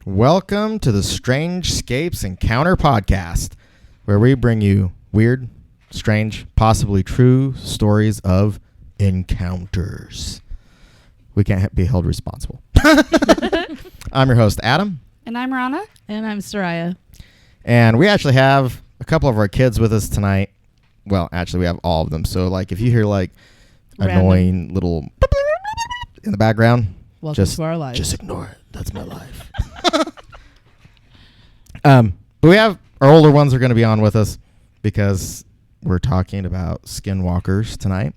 Welcome to the Strange Scapes Encounter podcast, where we bring you weird, strange, possibly true stories of encounters. We can't be held responsible. I'm your host, Adam. And I'm Rana. And I'm Soraya. And we actually have a couple of our kids with us tonight. Well, actually, we have all of them. So, like, if you hear, like, annoying little in the background, welcome to our lives. Just ignore it. That's my life. But we have our older ones are going to be on with us because we're talking about skinwalkers tonight,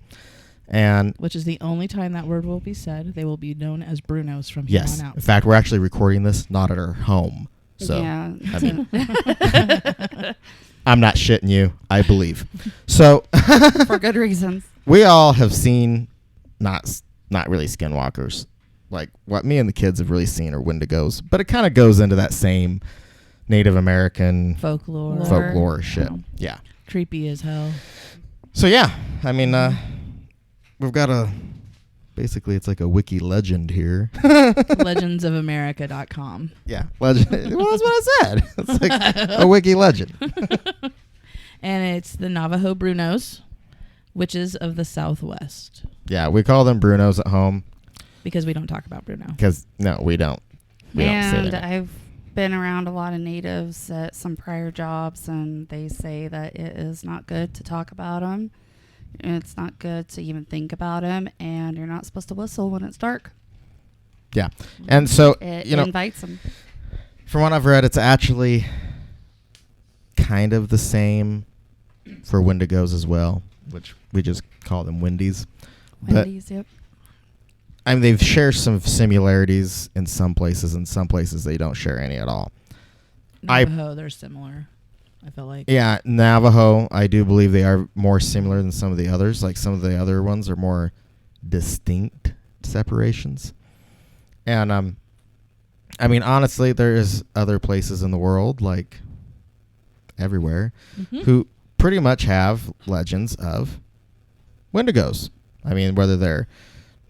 and which is the only time that word will be said. They will be known as Brunos from here on out. In fact, we're actually recording this not at our home, so yeah. I mean, I'm not shitting you. I believe so. For good reasons. We all have seen not really skinwalkers. Like, what me and the kids have really seen are Wendigos, but it kind of goes into that same Native American folklore shit. Yeah. Creepy as hell. So, yeah, I mean, we've got basically it's like a wiki legend here. Legendsofamerica.com. Yeah, legend. Well, that's what I said. It's like a wiki legend. And it's the Navajo Brunos, witches of the Southwest. Yeah, we call them Brunos at home. Because we don't talk about Bruno. Because, no, we don't. We don't say that. I've been around a lot of natives at some prior jobs, and they say that it is not good to talk about them. It's not good to even think about them, and you're not supposed to whistle when it's dark. Yeah. And so, it invites them. From what I've read, it's actually kind of the same for Wendigos as well, which we just call them Wendies. Wendies, yep. I mean, they share some similarities in some places. In some places, they don't share any at all. Navajo, they're similar, I feel like. Yeah, Navajo, I do believe they are more similar than some of the others. Like, some of the other ones are more distinct separations. And, I mean, honestly, there is other places in the world, like everywhere, who pretty much have legends of Wendigos. I mean, whether they're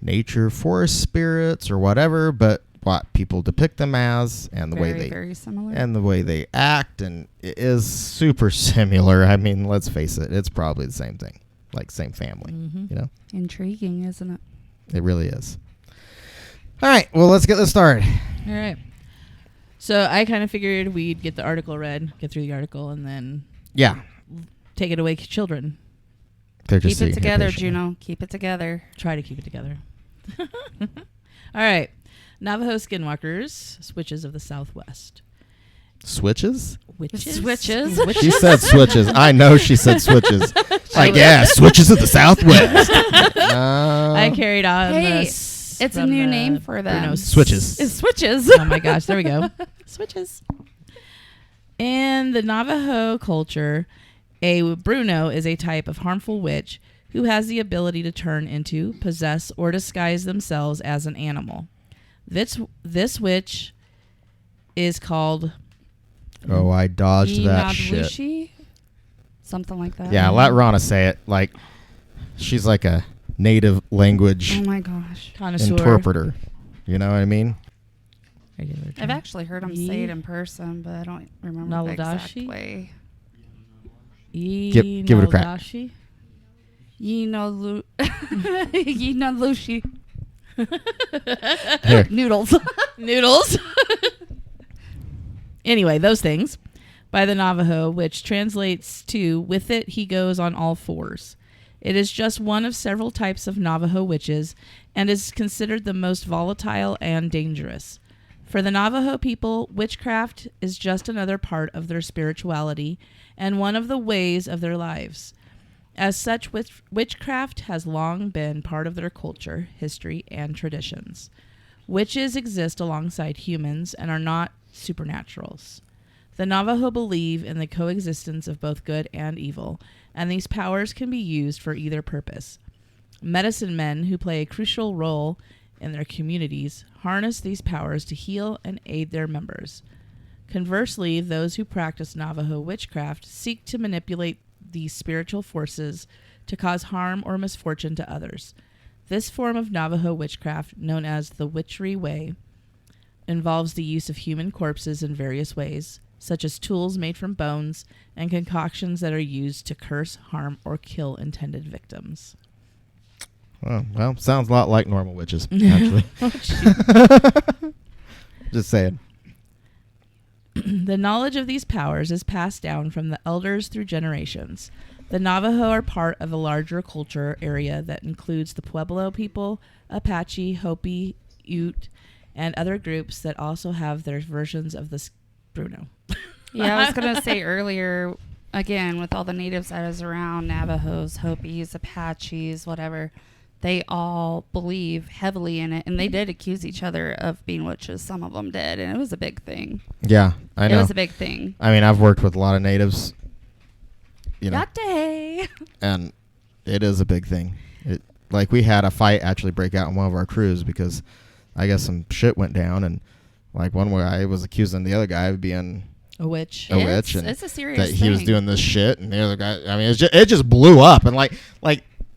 nature forest spirits or whatever, but what people depict them as and the way they very similar. And the way they act, and it is super similar. I mean, let's face it, it's probably the same thing, like same family, you know. Intriguing, isn't it? It really is. All right, well, let's get this started. All right. So I kind of figured we'd get the article read, get through the article, and then take it away, children. Keep it together, Juno. Keep it together. Try to keep it together. All right. Navajo skinwalkers, witches of the Southwest. Switches? Witches? Switches? She said switches. I know she said switches. Like, yeah, switches of the Southwest. I carried on. Hey, it's a new name for them. Switches. It's switches. Oh, my gosh. There we go. Switches. In the Navajo culture, a Bruno is a type of harmful witch who has the ability to turn into, possess, or disguise themselves as an animal. This witch is called... Oh, I dodged that shit. Something like that. Yeah, let Rana say it. Like, she's like a native language interpreter. You know what I mean? I've actually heard him say it in person, but I don't remember the exact way. Give it a crack. Lushi. Noodles. Noodles. Anyway, those things by the Navajo, which translates to, with it he goes on all fours. It is just one of several types of Navajo witches and is considered the most volatile and dangerous. For the Navajo people, witchcraft is just another part of their spirituality and one of the ways of their lives. As such, witchcraft has long been part of their culture, history, and traditions. Witches exist alongside humans and are not supernaturals. The Navajo believe in the coexistence of both good and evil, and these powers can be used for either purpose. Medicine men, who play a crucial role in their communities harness these powers to heal and aid their members. Conversely, those who practice Navajo witchcraft seek to manipulate these spiritual forces to cause harm or misfortune to others. This form of Navajo witchcraft, known as the Witchery Way, involves the use of human corpses in various ways, such as tools made from bones and concoctions that are used to curse, harm, or kill intended victims. Oh, well, sounds a lot like normal witches, actually. Just saying. The knowledge of these powers is passed down from the elders through generations. The Navajo are part of a larger culture area that includes the Pueblo people, Apache, Hopi, Ute, and other groups that also have their versions of this. Bruno. Yeah, I was going to say earlier, again, with all the natives that is around, Navajos, Hopis, Apaches, whatever, they all believe heavily in it, and they did accuse each other of being witches. Some of them did, and it was a big thing. Yeah, I know. It was a big thing. I mean, I've worked with a lot of natives, you know, Yate. and it is a big thing. Like, we had a fight actually break out in one of our crews because I guess some shit went down, and like one guy was accusing the other guy of being a witch. witch, and It's a serious that thing. he was doing this shit, and the other guy. I mean, it just blew up, and like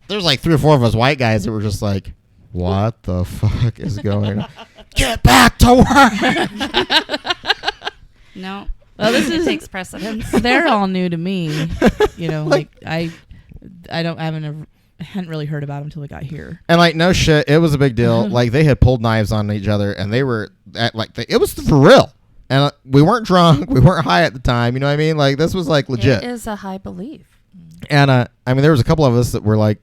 there's like 3 or 4 of us white guys that were just like, "What the fuck is going on? Get back to work!" No. Well, this takes precedence. They're all new to me. You know, like I hadn't really heard about them until I got here. And like, no shit, it was a big deal. Like, they had pulled knives on each other, and they were at it was for real. And we weren't drunk, we weren't high at the time. You know what I mean? Like, this was like legit. It is a high belief. And I mean, there was a couple of us that were like,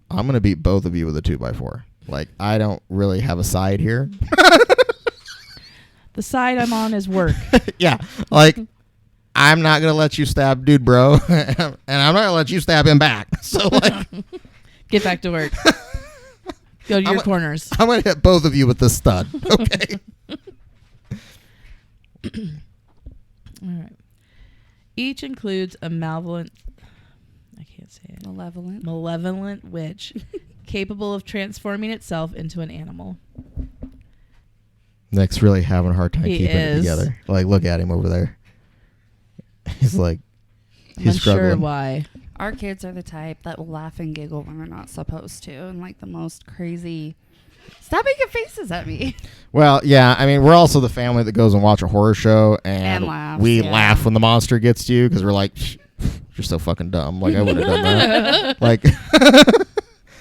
"I'm gonna beat both of you with a 2x4." Like, I don't really have a side here. The side I'm on is work. Yeah, like, I'm not gonna let you stab dude, bro, and I'm not gonna let you stab him back. So like, get back to work. Go to your corners. I'm gonna hit both of you with this stud. Okay. All right. Each includes a malevolent. I can't say it. Malevolent witch, capable of transforming itself into an animal. Nick's really having a hard time He keeping it is. together. Like, look at him over there. He's like, I'm he's struggling. unsure why. Our kids are the type that will laugh and giggle when they're not supposed to, and like the most crazy. Stop making faces at me. Well, yeah, I mean, we're also the family that goes and watch a horror show, and laughs, we yeah. laugh when the monster gets to you because we're like, "You're so fucking dumb." Like, I would have done that. Like,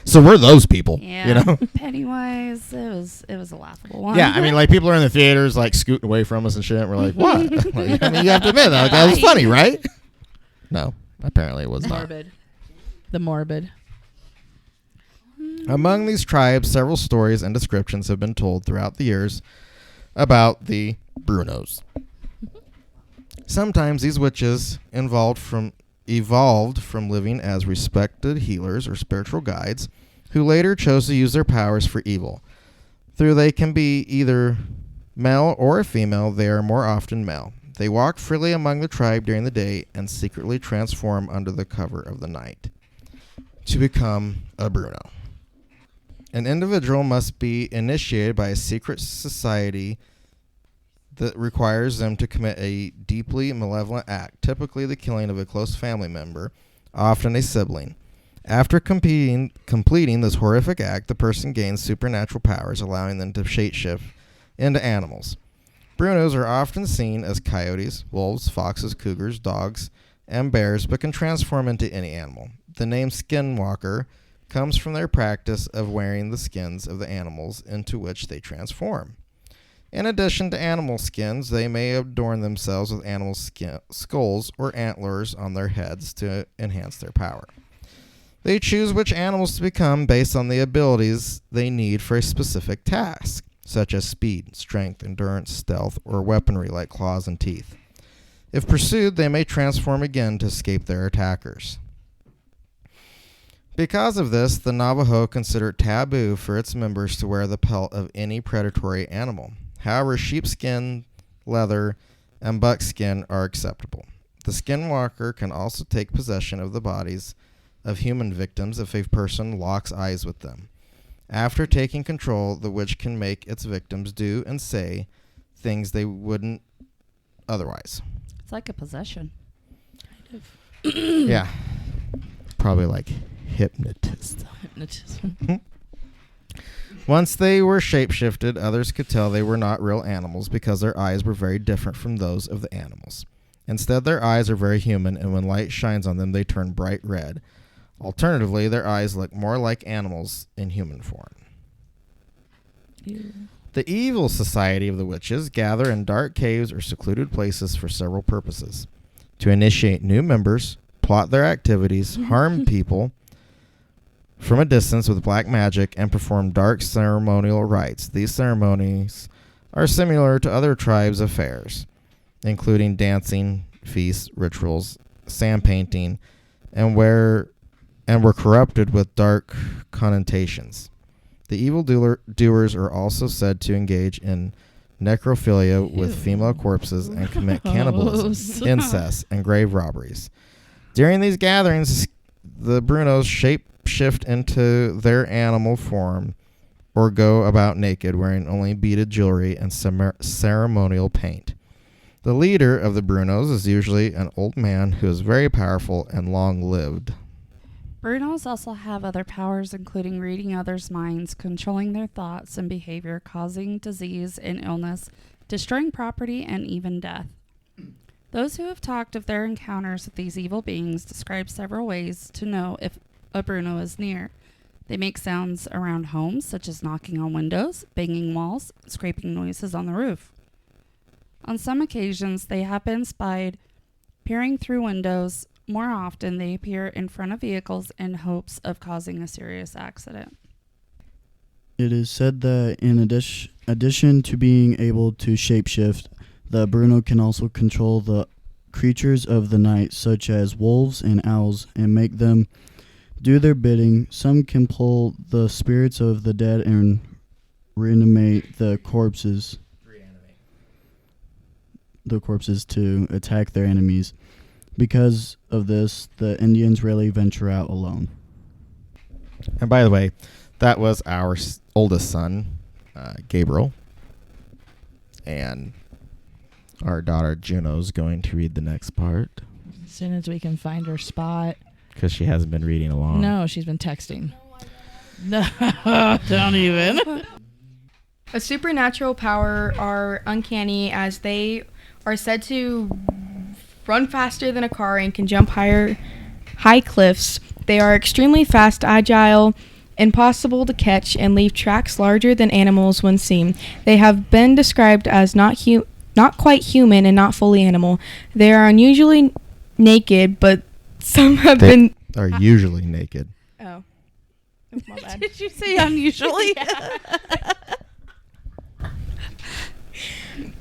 so we're those people, Yeah. you know? Pennywise, it was a laughable one. Yeah, I mean, like, people are in the theaters, like, scooting away from us and shit, and we're like, what? Like, I mean, you have to admit that was funny, right? No, apparently it was not. The morbid. Among these tribes, several stories and descriptions have been told throughout the years about the Brunos. Sometimes these witches evolved from living as respected healers or spiritual guides who later chose to use their powers for evil. Though they can be either male or a female, they are more often male. They walk freely among the tribe during the day and secretly transform under the cover of the night to become a Bruno. An individual must be initiated by a secret society that requires them to commit a deeply malevolent act, typically the killing of a close family member, often a sibling. After completing this horrific act, the person gains supernatural powers, allowing them to shapeshift into animals. Brunos are often seen as coyotes, wolves, foxes, cougars, dogs, and bears, but can transform into any animal. The name Skinwalker comes from their practice of wearing the skins of the animals into which they transform. In addition to animal skins, they may adorn themselves with animal skulls or antlers on their heads to enhance their power. They choose which animals to become based on the abilities they need for a specific task, such as speed, strength, endurance, stealth, or weaponry like claws and teeth. If pursued, they may transform again to escape their attackers. Because of this, the Navajo consider it taboo for its members to wear the pelt of any predatory animal. However, sheepskin, leather, and buckskin are acceptable. The skinwalker can also take possession of the bodies of human victims if a person locks eyes with them. After taking control, the witch can make its victims do and say things they wouldn't otherwise. It's like a possession. Kind of. Yeah. Probably like hypnotist. Hypnotism. Once they were shapeshifted, others could tell they were not real animals because their eyes were very different from those of the animals. Instead, their eyes are very human, and when light shines on them, they turn bright red. Alternatively, their eyes look more like animals in human form. Ew. The evil society of the witches gather in dark caves or secluded places for several purposes: to initiate new members, plot their activities, harm people from a distance with black magic, and perform dark ceremonial rites. These ceremonies are similar to other tribes' affairs, including dancing, feasts, rituals, sand painting, and were corrupted with dark connotations. The evil doers are also said to engage in necrophilia with female corpses and commit cannibalism, incest, and grave robberies. During these gatherings, the Brunos shift into their animal form or go about naked, wearing only beaded jewelry and ceremonial paint. The leader of the Brunos is usually an old man who is very powerful and long-lived. Brunos also have other powers, including reading others' minds, controlling their thoughts and behavior, causing disease and illness, destroying property, and even death. Those who have talked of their encounters with these evil beings describe several ways to know if a Bruno is near. They make sounds around homes, such as knocking on windows, banging walls, scraping noises on the roof. On some occasions, they have been spied peering through windows. More often, they appear in front of vehicles in hopes of causing a serious accident. It is said that in addition to being able to shapeshift, the Bruno can also control the creatures of the night, such as wolves and owls, and make them do their bidding. Some can pull the spirits of the dead and reanimate the corpses to attack their enemies. Because of this, the Indians rarely venture out alone. And by the way, that was our oldest son, Gabriel. And our daughter Juno's going to read the next part. As soon as we can find her spot. Because she hasn't been reading along. No, she's been texting. No, don't even. A supernatural power are uncanny, as they are said to run faster than a car and can jump high cliffs. They are extremely fast, agile, impossible to catch, and leave tracks larger than animals when seen. They have been described as not quite human and not fully animal. They are unusually naked, but some have been... are usually naked. Oh. My bad. Did you say unusually?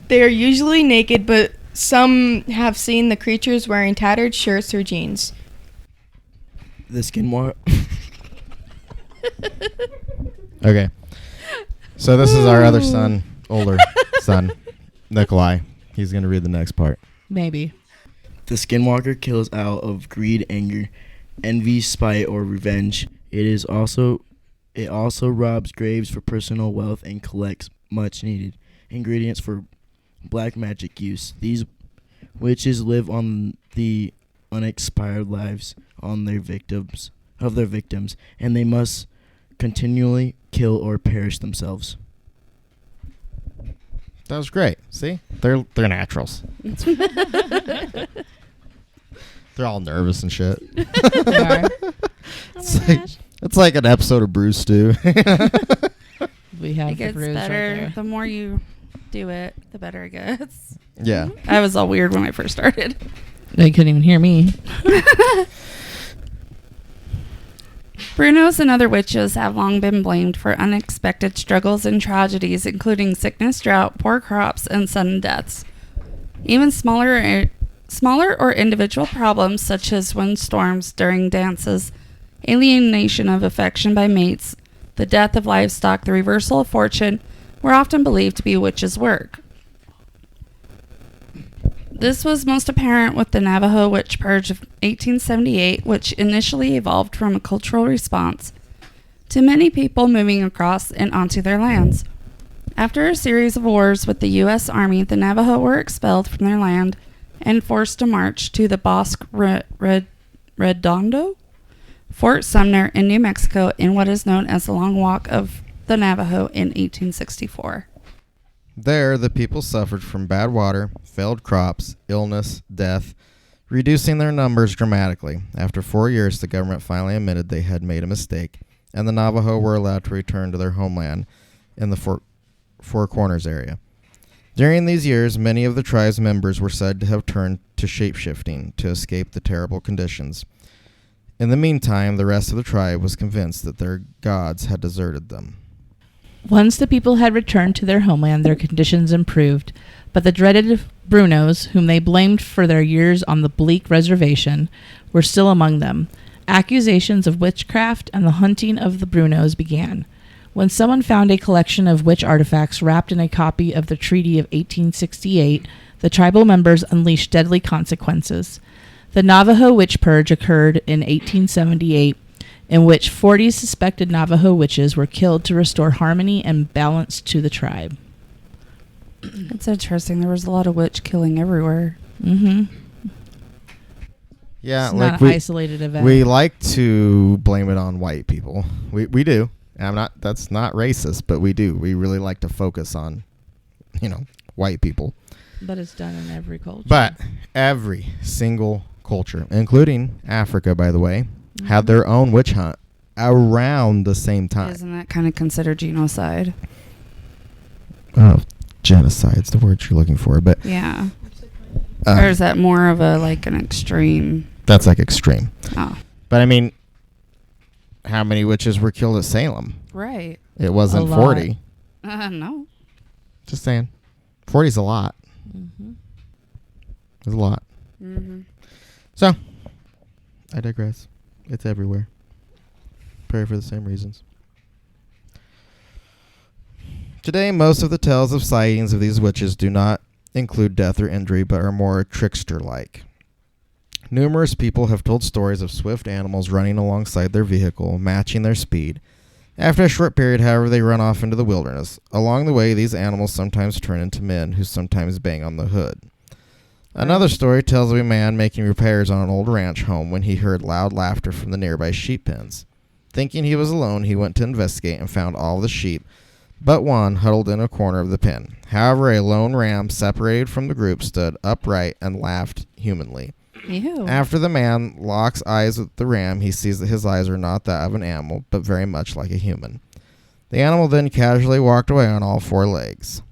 They are usually naked, but some have seen the creatures wearing tattered shirts or jeans. The skinwalker. Okay. So this is our other son, older son, Nikolai. He's going to read the next part. Maybe. The skinwalker kills out of greed, anger, envy, spite, or revenge. It also robs graves for personal wealth and collects much needed ingredients for black magic use. These witches live on the unexpired lives of their victims, and they must continually kill or perish themselves. That was great. See? They're naturals. They're all nervous and shit. It's like an episode of Bruce Stew. We have It gets the bruise better. right there. The more you do it, the better it gets. Yeah. I was all weird when I first started. They couldn't even hear me. Brunos and other witches have long been blamed for unexpected struggles and tragedies, including sickness, drought, poor crops, and sudden deaths. Even smaller or individual problems, such as windstorms during dances, alienation of affection by mates, the death of livestock, the reversal of fortune, were often believed to be witches' work. This was most apparent with the Navajo Witch Purge of 1878, which initially evolved from a cultural response to many people moving across and onto their lands. After a series of wars with the U.S. Army, the Navajo were expelled from their land and forced to march to the Bosque Redondo, Fort Sumner in New Mexico, in what is known as the Long Walk of the Navajo in 1864. There, the people suffered from bad water, failed crops, illness, death, reducing their numbers dramatically. After 4 years, the government finally admitted they had made a mistake, and the Navajo were allowed to return to their homeland in the Four Corners area. During these years, many of the tribe's members were said to have turned to shape-shifting to escape the terrible conditions. In the meantime, the rest of the tribe was convinced that their gods had deserted them. Once the people had returned to their homeland, their conditions improved, but the dreaded Brunos, whom they blamed for their years on the bleak reservation, were still among them. Accusations of witchcraft and the hunting of the Brunos began. When someone found a collection of witch artifacts wrapped in a copy of the Treaty of 1868, the tribal members unleashed deadly consequences. The Navajo witch purge occurred in 1878, in which 40 suspected Navajo witches were killed to restore harmony and balance to the tribe. It's interesting. There was a lot of witch killing everywhere. Mm-hmm. Yeah, It's like not an isolated event. we like to blame it on white people. We do. That's not racist, but we do. We really like to focus on, white people. But it's done in every culture. But every single culture, including Africa, by the way, had their own witch hunt around the same time. Isn't that kind of considered genocide? Oh, genocide's the word you're looking for, but Yeah. Or is that more of an extreme? that's like extreme. Oh, But I mean, how many witches were killed at Salem? right. It wasn't A lot. 40. No. Just saying. 40's a lot. Mm-hmm. It's a lot. Mm-hmm. So, I digress. It's everywhere. Probably for the same reasons. Today, most of the tales of sightings of these witches do not include death or injury, but are more trickster-like. Numerous people have told stories of swift animals running alongside their vehicle, matching their speed. After a short period, however, they run off into the wilderness. Along the way, these animals sometimes turn into men, who sometimes bang on the hood. Another story tells of a man making repairs on an old ranch home when he heard loud laughter from the nearby sheep pens. Thinking he was alone, he went to investigate and found all the sheep but one huddled in a corner of the pen. However, a lone ram separated from the group stood upright and laughed humanly. Ew. After the man locks eyes with the ram, he sees that his eyes are not that of an animal, but very much like a human. The animal then casually walked away on all four legs.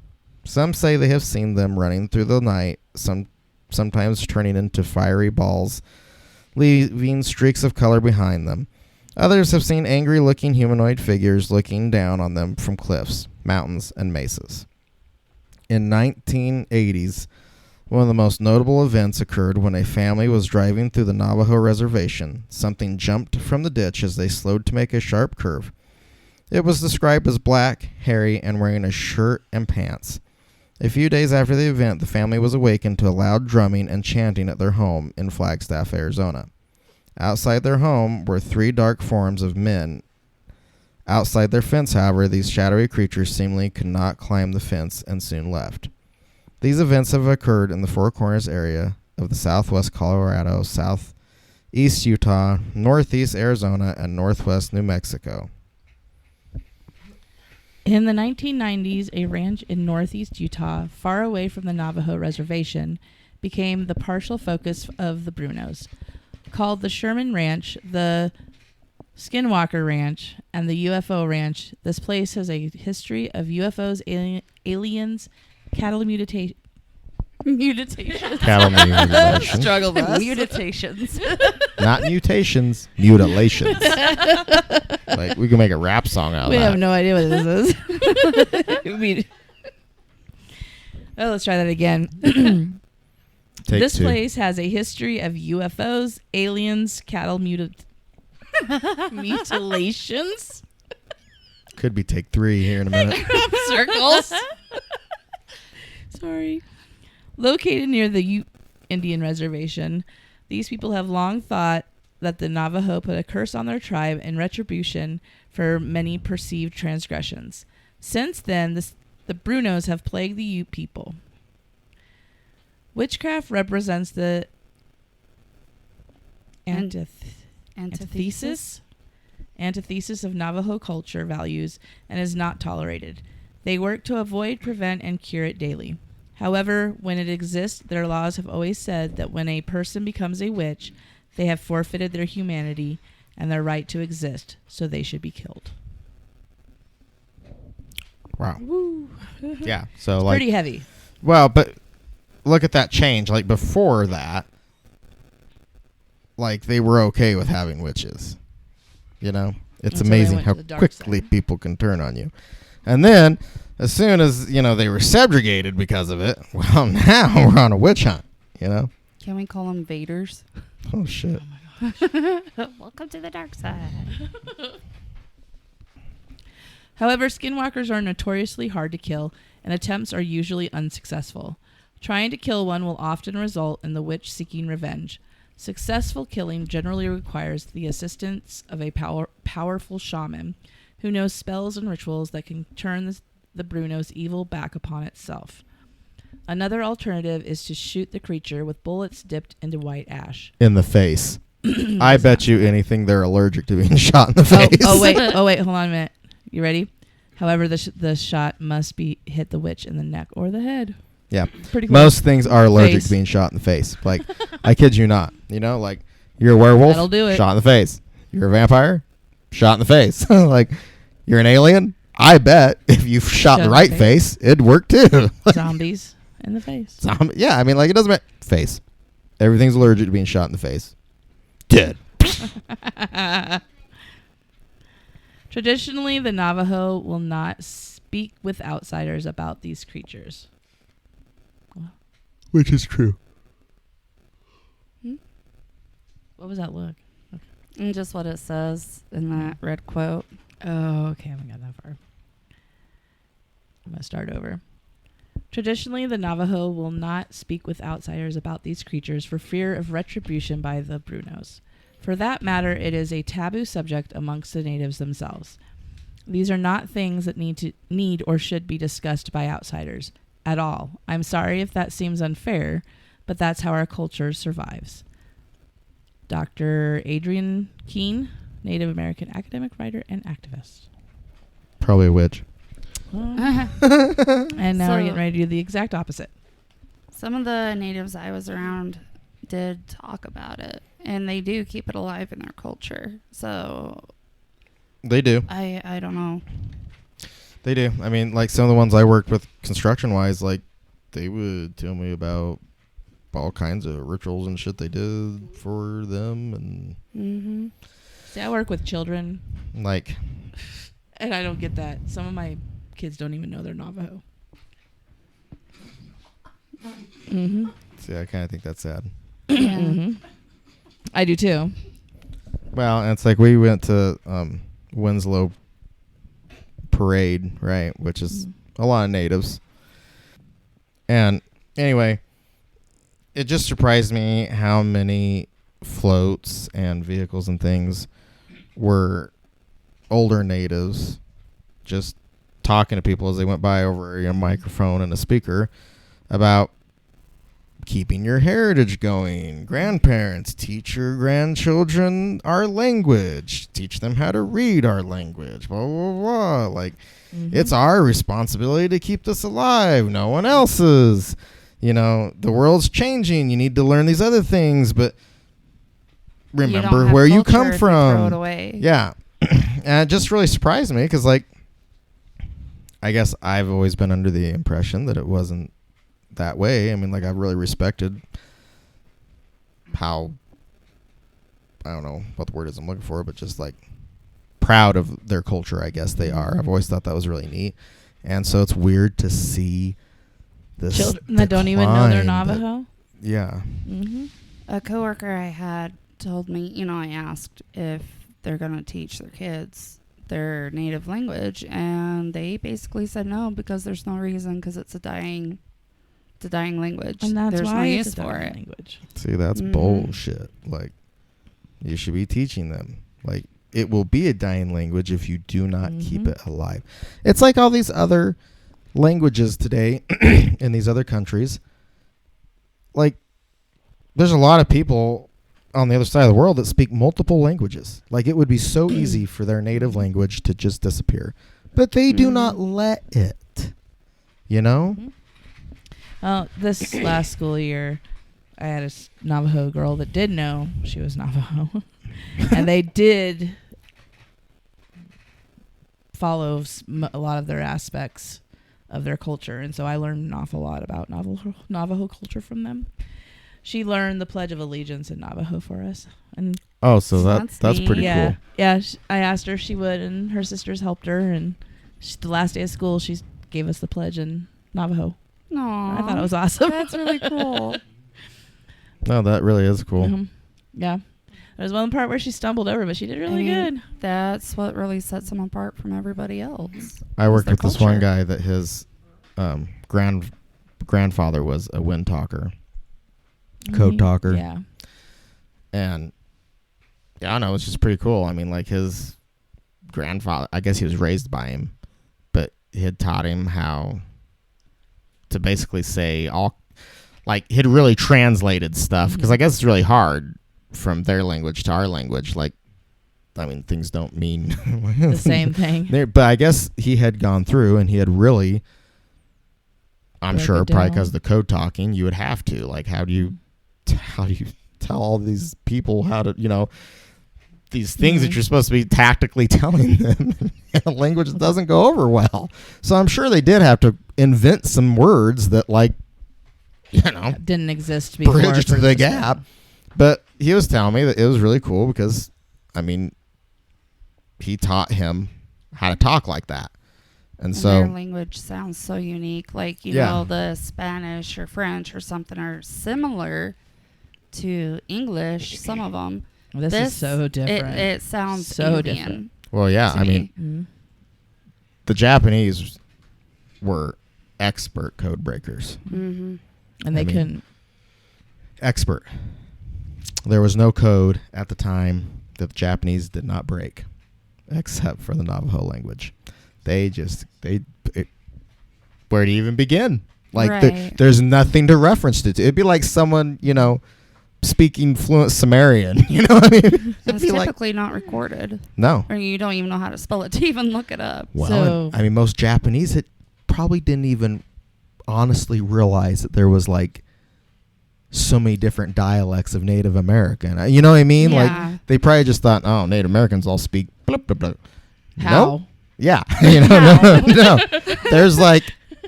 Some say they have seen them running through the night, sometimes turning into fiery balls, leaving streaks of color behind them. Others have seen angry-looking humanoid figures looking down on them from cliffs, mountains, and mesas. In 1980s, one of the most notable events occurred when a family was driving through the Navajo reservation. Something jumped from the ditch as they slowed to make a sharp curve. It was described as black, hairy, and wearing a shirt and pants. A few days after the event, the family was awakened to a loud drumming and chanting at their home in Flagstaff, Arizona. Outside their home were three dark forms of men. Outside their fence, however, these shadowy creatures seemingly could not climb the fence and soon left. These events have occurred in the Four Corners area of the southwest Colorado, southeast Utah, northeast Arizona, and northwest New Mexico. In the 1990s, a ranch in northeast Utah, far away from the Navajo reservation, became the partial focus of the Brunos. Called the Sherman Ranch, the Skinwalker Ranch, and the UFO Ranch, this place has a history of UFOs, aliens, cattle mutations. Cattle mutilation. Struggle bus. Mutations. Not mutations, mutilations. Like, we can make a rap song out of We that. have no idea what this is. Let's try that again. Take This two. place has a history of UFOs, aliens, cattle mutilations, Could be take three here in a minute. circles. Sorry. Located near the Ute Indian Reservation, these people have long thought that the Navajo put a curse on their tribe in retribution for many perceived transgressions. Since then, the Brunos have plagued the Ute people. Witchcraft represents the antithesis of Navajo culture values and is not tolerated. They work to avoid, prevent, and cure it daily. However, when it exists, their laws have always said that when a person becomes a witch, they have forfeited their humanity and their right to exist, so they should be killed. Wow. Woo. Yeah. So It's like pretty heavy. Well, but look at that change. Like before that, like they were okay with having witches. You know, it's Until they amazing went how to the dark quickly side. people can turn on you. And then, as soon as you know they were subjugated because of it, well, now we're on a witch hunt. You know. Can we call them Vaders? Oh shit. Welcome to the dark side. However, skinwalkers are notoriously hard to kill, and attempts are usually unsuccessful. Trying to kill one will often result in the witch seeking revenge. Successful killing generally requires the assistance of a powerful shaman who knows spells and rituals that can turn the Bruno's evil back upon itself. Another alternative is to shoot the creature with bullets dipped into white ash. In the face. I bet you anything they're allergic to being shot in the face. Oh wait, hold on a minute. You ready? However, the shot must hit the witch in the neck or the head. Yeah. Pretty close. Most things are allergic Face. to being shot in the face. Like, I kid you not. You know, like, you're a werewolf, That'll do it. shot in the face. You're a vampire, shot in the face. Like, you're an alien. I bet if you shot in the right face, it'd work too. Zombies in the face. Yeah, I mean, like, it doesn't matter. Face. Everything's allergic to being shot in the face. Dead. Traditionally, the Navajo will not speak with outsiders about these creatures. Which is true. What was that look? And just what it says in that red quote. Oh, okay. I haven't got that far. I'm going to start over. Traditionally, the Navajo will not speak with outsiders about these creatures for fear of retribution by the Brunos. For that matter, it is a taboo subject amongst the natives themselves. These are not things that need or should be discussed by outsiders at all. I'm sorry if that seems unfair, but that's how our culture survives. Dr. Adrian Keene, Native American academic, writer, and activist. Probably a witch. And now we're getting ready to do the exact opposite. Some of the natives I was around did talk about it, and they do keep it alive in their culture. So They do. I don't know. They do. I mean, like some of the ones I worked with construction-wise, like they would tell me about all kinds of rituals and shit they did for them, and Mm-hmm. See, I work with children, like, and I don't get that. Some of my kids don't even know they're Navajo. Mm-hmm. see, I kind of think that's sad. Yeah. Mm-hmm. I do too. Well, and it's like we went to Winslow Parade, right, which is a lot of natives. And anyway, it just surprised me how many floats and vehicles and things were older natives just talking to people as they went by over a microphone and a speaker about keeping your heritage going. Grandparents, teach your grandchildren our language. Teach them how to read our language. Blah, blah, blah. Like, it's our responsibility to keep this alive. No one else's. You know, the world's changing. You need to learn these other things, but remember where you come from. Throw it away. Yeah. And it just really surprised me because, like, I guess I've always been under the impression that it wasn't that way. I mean, like, I've really respected how, I don't know what the word is I'm looking for, but just like proud of their culture, I guess they are. I've always thought that was really neat. And so it's weird to see this children that don't even know they're decline Navajo. yeah. Mm-hmm. A coworker I had told me, you know, I asked if they're going to teach their kids their native language, and they basically said no because there's no reason, because it's a dying language. And that's there's why no it's use a for dying it. language. See, that's Mhm. bullshit. Like, You should be teaching them. Like, it will be a dying language if you do not keep it alive. It's like all these other languages today in these other countries. Like, there's a lot of people on the other side of the world that speak multiple languages. Like, it would be so easy for their native language to just disappear. But they do not let it. You know? Well, this last school year, I had a Navajo girl that did know she was Navajo. And they did follow a lot of their aspects of their culture. And so I learned an awful lot about Navajo culture from them. She learned the Pledge of Allegiance in Navajo for us. And oh, so That's that's pretty yeah, cool. yeah. I asked her if she would, and her sisters helped her. And the last day of school, she gave us the pledge in Navajo. Aww. I thought it was awesome. That's really cool. No, that really is cool. Yeah. There was one part where she stumbled over, but she did really good. That's what really sets them apart from everybody else. I worked their with this one culture. guy that his grandfather was a wind talker, code talker. Yeah. And yeah, I don't know, it's just pretty cool. I mean, like, his grandfather, I guess he was raised by him, but he had taught him how to basically say all, like, he'd really translated stuff, because I guess it's really hard from their language to our language. Like, I mean, things don't mean The same thing. But I guess he had gone through and he had really, I'm Break sure, it probably down. because the code talking, you would have to, like, how do you tell all these people how to, these things that you're supposed to be tactically telling them in a language that doesn't go over well. So I'm sure they did have to invent some words that, like, Didn't exist before. bridge for the this gap. one. But he was telling me that it was really cool because, I mean, he taught him how to talk like that. And And so their language sounds so unique. Like, Yeah. the Spanish or French or something are similar to English, some of them. This is so different. It sounds So Indian different. well, yeah, to I me. mean, Mhm. the Japanese were expert code breakers. Mm-hmm. And they I mean- couldn't. Expert. There was no code at the time that the Japanese did not break, except for the Navajo language. Where do you even begin? Like, Right. there's nothing to reference it to. It'd be like someone, speaking fluent Sumerian. You know what I mean? And It'd it's be like, typically not recorded. no. Or you don't even know how to spell it to even look it up. Well, So- and, I mean, most Japanese probably didn't even honestly realize that there was, like, so many different dialects of Native American. You know what I mean? Yeah. Like, they probably just thought, oh, Native Americans all speak blah, blah, blah. How? No? Yeah. No.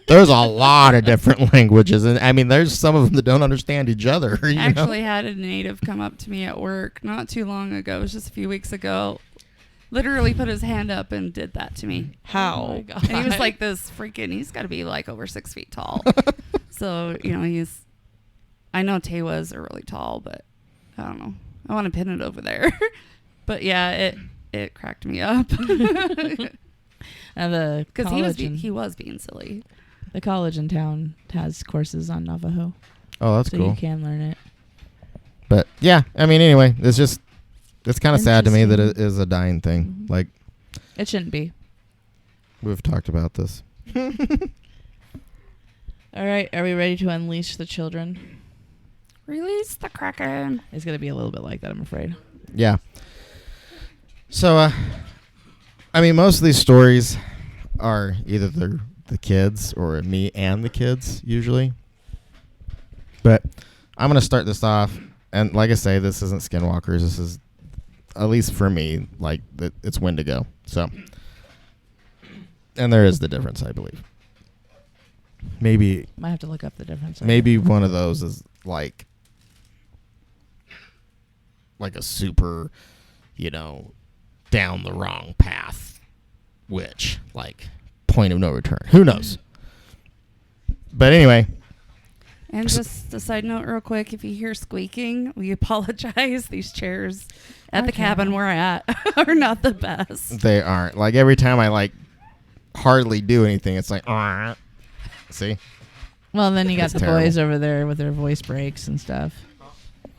There's a lot of different languages. And, I mean, there's some of them that don't understand each other. I You know? actually had a native come up to me at work not too long ago. It was just a few weeks ago. Literally put his hand up and did that to me. How? Oh my God. And he was like this freaking, he's got to be like over 6 feet tall. So, I know Tewas are really tall, but I don't know. I want to pin it over there. But yeah, it cracked me up. And the Because college, he was being silly. the college in town has courses on Navajo, Oh, that's so cool. you can learn it. But, yeah, I mean, anyway, it's kind of sad to me that it Interesting. is a dying thing. Mhm. Like, It shouldn't be. we've talked about this. All right, are we ready to unleash the children? Release the Kraken. It's gonna be a little bit like that, I'm afraid. Yeah. So, I mean, most of these stories are either the kids or me and the kids, usually. But I'm going to start this off. And like I say, this isn't Skinwalkers. This is, at least for me, like, it's Wendigo. So, and there is the difference, I believe. Maybe Might have to look up the difference. Maybe one of those is like a super, down the wrong path witch, like point of no return. Who knows? But anyway, And just a side note real quick, if you hear squeaking, we apologize. These chairs at the Okay. cabin we're at are not the best. they aren't. Like, every time I hardly do anything, it's like, "Argh." See? Well, then you got It's the terrible. boys over there with their voice breaks and stuff.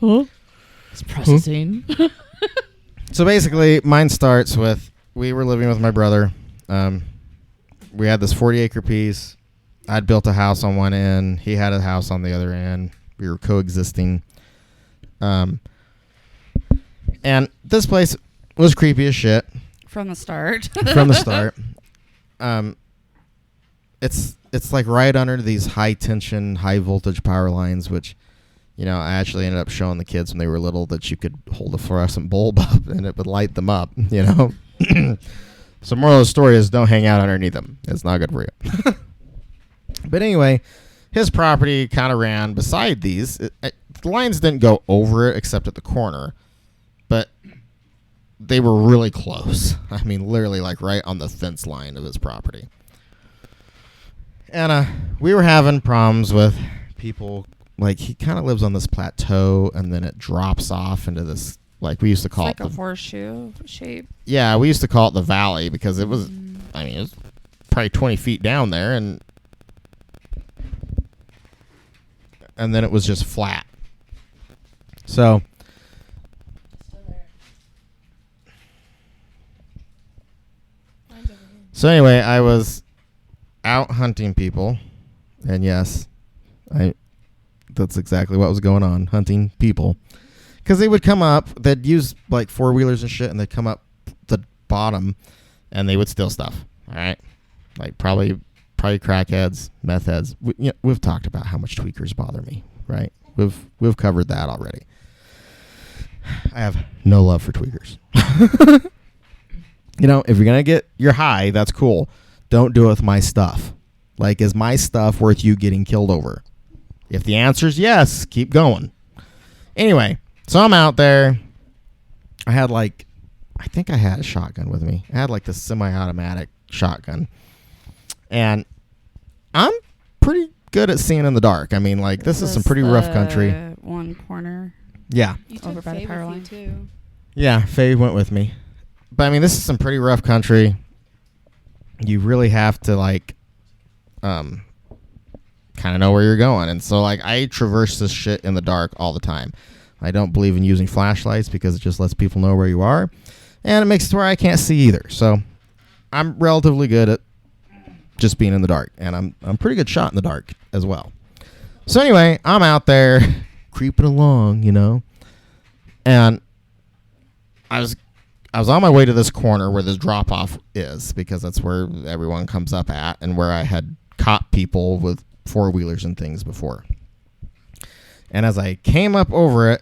Huh? It's processing. So basically, mine starts with we were living with my brother. We had this 40-acre piece. I'd built a house on one end. He had a house on the other end. We were coexisting. And this place was creepy as shit. From the start. From the start. It's like right under these high tension, high voltage power lines, which, you know, I actually ended up showing the kids when they were little that you could hold a fluorescent bulb up and it would light them up, you know. So moral of the story is don't hang out underneath them. It's not good for you. But anyway, his property kind of ran beside these. The lines didn't go over it except at the corner, but they were really close. I mean, literally like right on the fence line of his property. And we were having problems with people. Like, he kind of lives on this plateau, and then it drops off into this, like, we used to call It's it like a horseshoe shape. Yeah, we used to call it the valley because it was, I mean, it was probably 20 feet down there, and then it was just flat. So anyway, I was out hunting people, and yes, that's exactly what was going on, hunting people. Because they would come up, they'd use like four-wheelers and shit, and they'd come up the bottom, and they would steal stuff, all right? Like probably crackheads, meth heads. We've talked about how much tweakers bother me, right? We've covered that already. I have no love for tweakers. You know, if you're going to get your high, that's cool. Don't do it with my stuff. Like, is my stuff worth you getting killed over? If the answer is yes, keep going. Anyway, so I'm out there. I think I had a shotgun with me. I had like the semi-automatic shotgun. And I'm pretty good at seeing in the dark. I mean, like, this is some pretty rough country. One corner. Yeah. You Over took by the Faye power with you line. too. Yeah, Faye went with me. But I mean, this is some pretty rough country. You really have to like kind of know where you're going. And so like I traverse this shit in the dark all the time. I don't believe in using flashlights because it just lets people know where you are. And it makes it to where I can't see either. So I'm relatively good at just being in the dark. And I'm pretty good shot in the dark as well. So anyway, I'm out there creeping along, you know. And I was on my way to this corner where this drop-off is because that's where everyone comes up at and where I had caught people with four-wheelers and things before. And as I came up over it,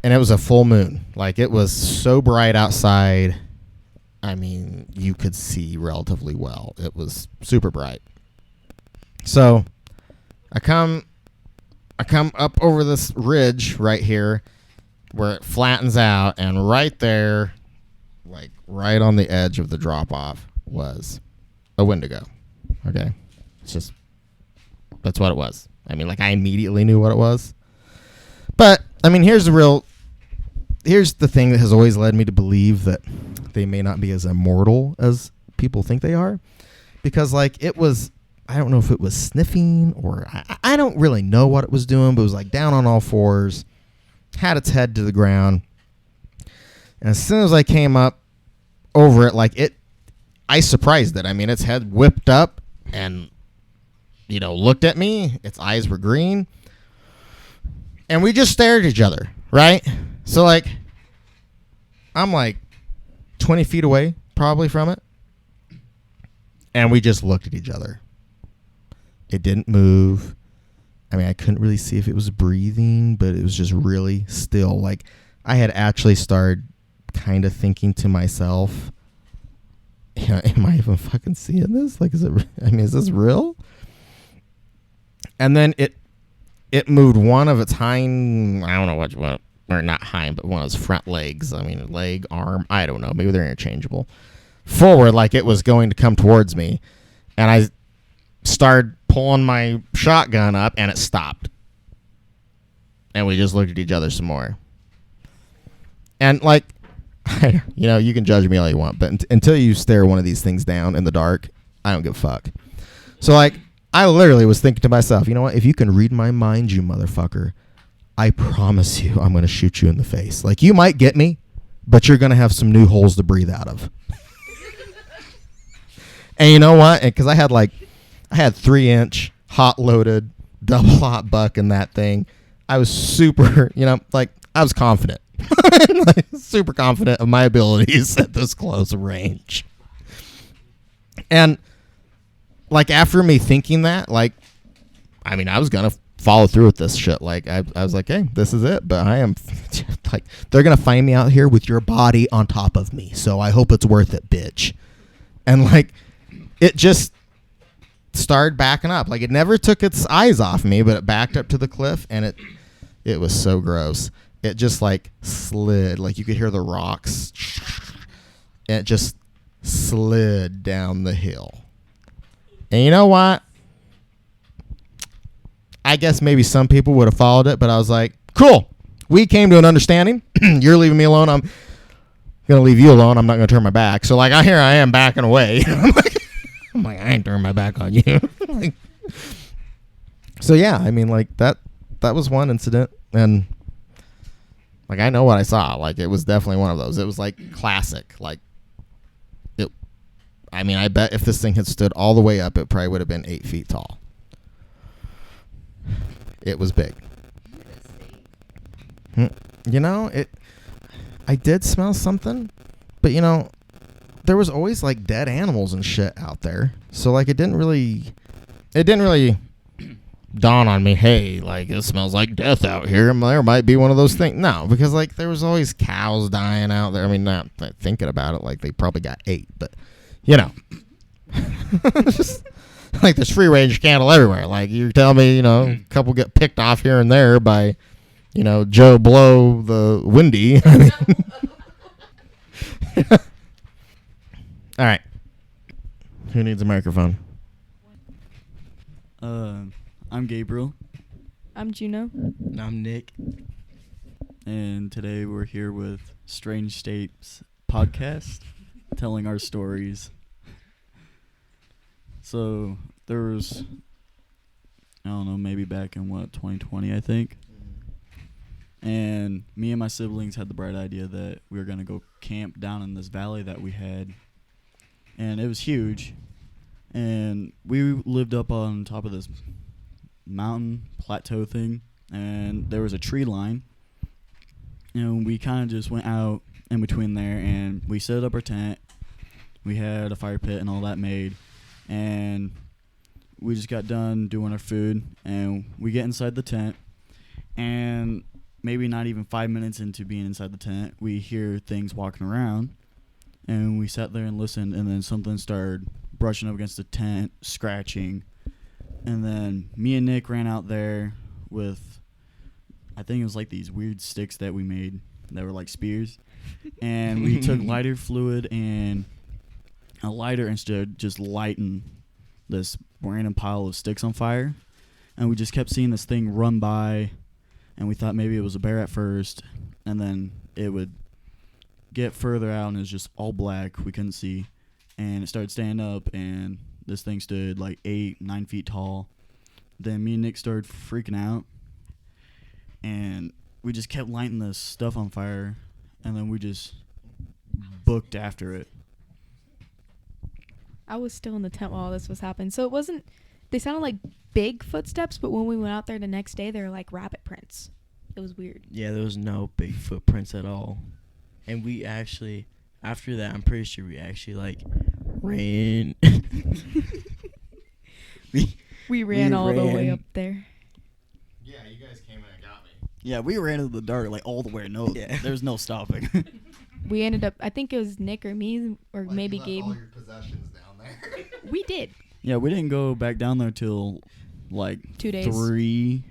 and it was a full moon. Like, it was so bright outside, I mean, you could see relatively well. It was super bright. So I come up over this ridge right here, where it flattens out, and right there, like right on the edge of the drop-off, was a Wendigo. Okay? That's what it was. I mean, like, I immediately knew what it was. But, I mean, here's the thing that has always led me to believe that they may not be as immortal as people think they are. Because, like, it was, I don't know if it was sniffing, or I don't really know what it was doing, but it was, like, down on all fours, had its head to the ground, and as soon as I came up over it, I surprised it. I mean, its head whipped up and, you know, looked at me. Its eyes were green, and we just stared at each other, right? So, like, I'm like 20 feet away probably from it, and we just looked at each other. It didn't move. I mean, I couldn't really see if it was breathing, but it was just really still. Like, I had actually started kind of thinking to myself, you know, am I even fucking seeing this? Like, is this real? And then it moved one of its hind, I don't know which one, or not hind, but one of its front legs. I mean, leg, arm, I don't know. Maybe they're interchangeable. Forward, like it was going to come towards me. And I started pulling my shotgun up, and it stopped. And we just looked at each other some more. And, like, you know, you can judge me all you want, but until you stare one of these things down in the dark, I don't give a fuck. So, like, I literally was thinking to myself, you know what? If you can read my mind, you motherfucker, I promise you, I'm going to shoot you in the face. Like, you might get me, but you're going to have some new holes to breathe out of. And you know what? Because I had 3-inch hot loaded double hot buck in that thing. I was super, I was confident. Like, super confident of my abilities at this close range. And like, after me thinking that, I was going to follow through with this shit. Like, I was like, hey, this is it. But I am like, they're going to find me out here with your body on top of me. So I hope it's worth it, bitch. And like, it just started backing up. Like, it never took its eyes off me, but it backed up to the cliff, and it was so gross. It just like slid. Like, you could hear the rocks. And it just slid down the hill. And you know what? I guess maybe some people would have followed it, but I was like, cool. We came to an understanding. You're leaving me alone. I'm going to leave you alone. I'm not going to turn my back. So, like, here I am backing away. I'm like, I ain't turning my back on you. Like, so, yeah, I mean, like, that was one incident. And, like, I know what I saw. Like, it was definitely one of those. It was, like, classic. Like, I bet if this thing had stood all the way up, it probably would have been 8 feet tall. It was big. I did smell something, but, there was always, like, dead animals and shit out there. So, like, it didn't really dawn on me, hey, like, it smells like death out here. There might be one of those things. No, because, like, there was always cows dying out there. I mean, not thinking about it, like, they probably got ate, but, just, like, there's free range cattle everywhere. Like, you're telling me, a couple get picked off here and there by, Joe Blow the Windy. I mean, all right. Who needs a microphone? I'm Gabriel. I'm Juno. And I'm Nick. And today we're here with Strange States podcast, telling our stories. So there was, I don't know, maybe back in 2020, I think. And me and my siblings had the bright idea that we were going to go camp down in this valley that we had. And it was huge. And we lived up on top of this mountain plateau thing. And there was a tree line. And we kind of just went out in between there. And we set up our tent. We had a fire pit and all that made. And we just got done doing our food. And we get inside the tent. And maybe not even 5 minutes into being inside the tent, we hear things walking around. And we sat there and listened, and then something started brushing up against the tent, scratching. And then me and Nick ran out there with, I think it was like these weird sticks that we made that were like spears. And we took lighter fluid and a lighter instead of just lighting this random pile of sticks on fire. And we just kept seeing this thing run by. And we thought maybe it was a bear at first, and then it would get further out, and it was just all black. We couldn't see, and it started standing up, and this thing stood like 8-9 feet tall. Then me and Nick started freaking out, and we just kept lighting this stuff on fire, and then we just booked after it. I was still in the tent while all this was happening, so it wasn't. They sounded like big footsteps, but when we went out there the next day, they were like rabbit prints. It was weird. Yeah, there was no big footprints at all. And we actually, after that, I'm pretty sure we actually, like, ran. we ran all the way up there. Yeah, you guys came in and got me. Yeah, we ran into the dark, like, all the way. No, Yeah. There's no stopping. We ended up, I think it was Nick or me, or Like, maybe you left Gabe. all your possessions down there. We did. Yeah, we didn't go back down there till, like, 2 days.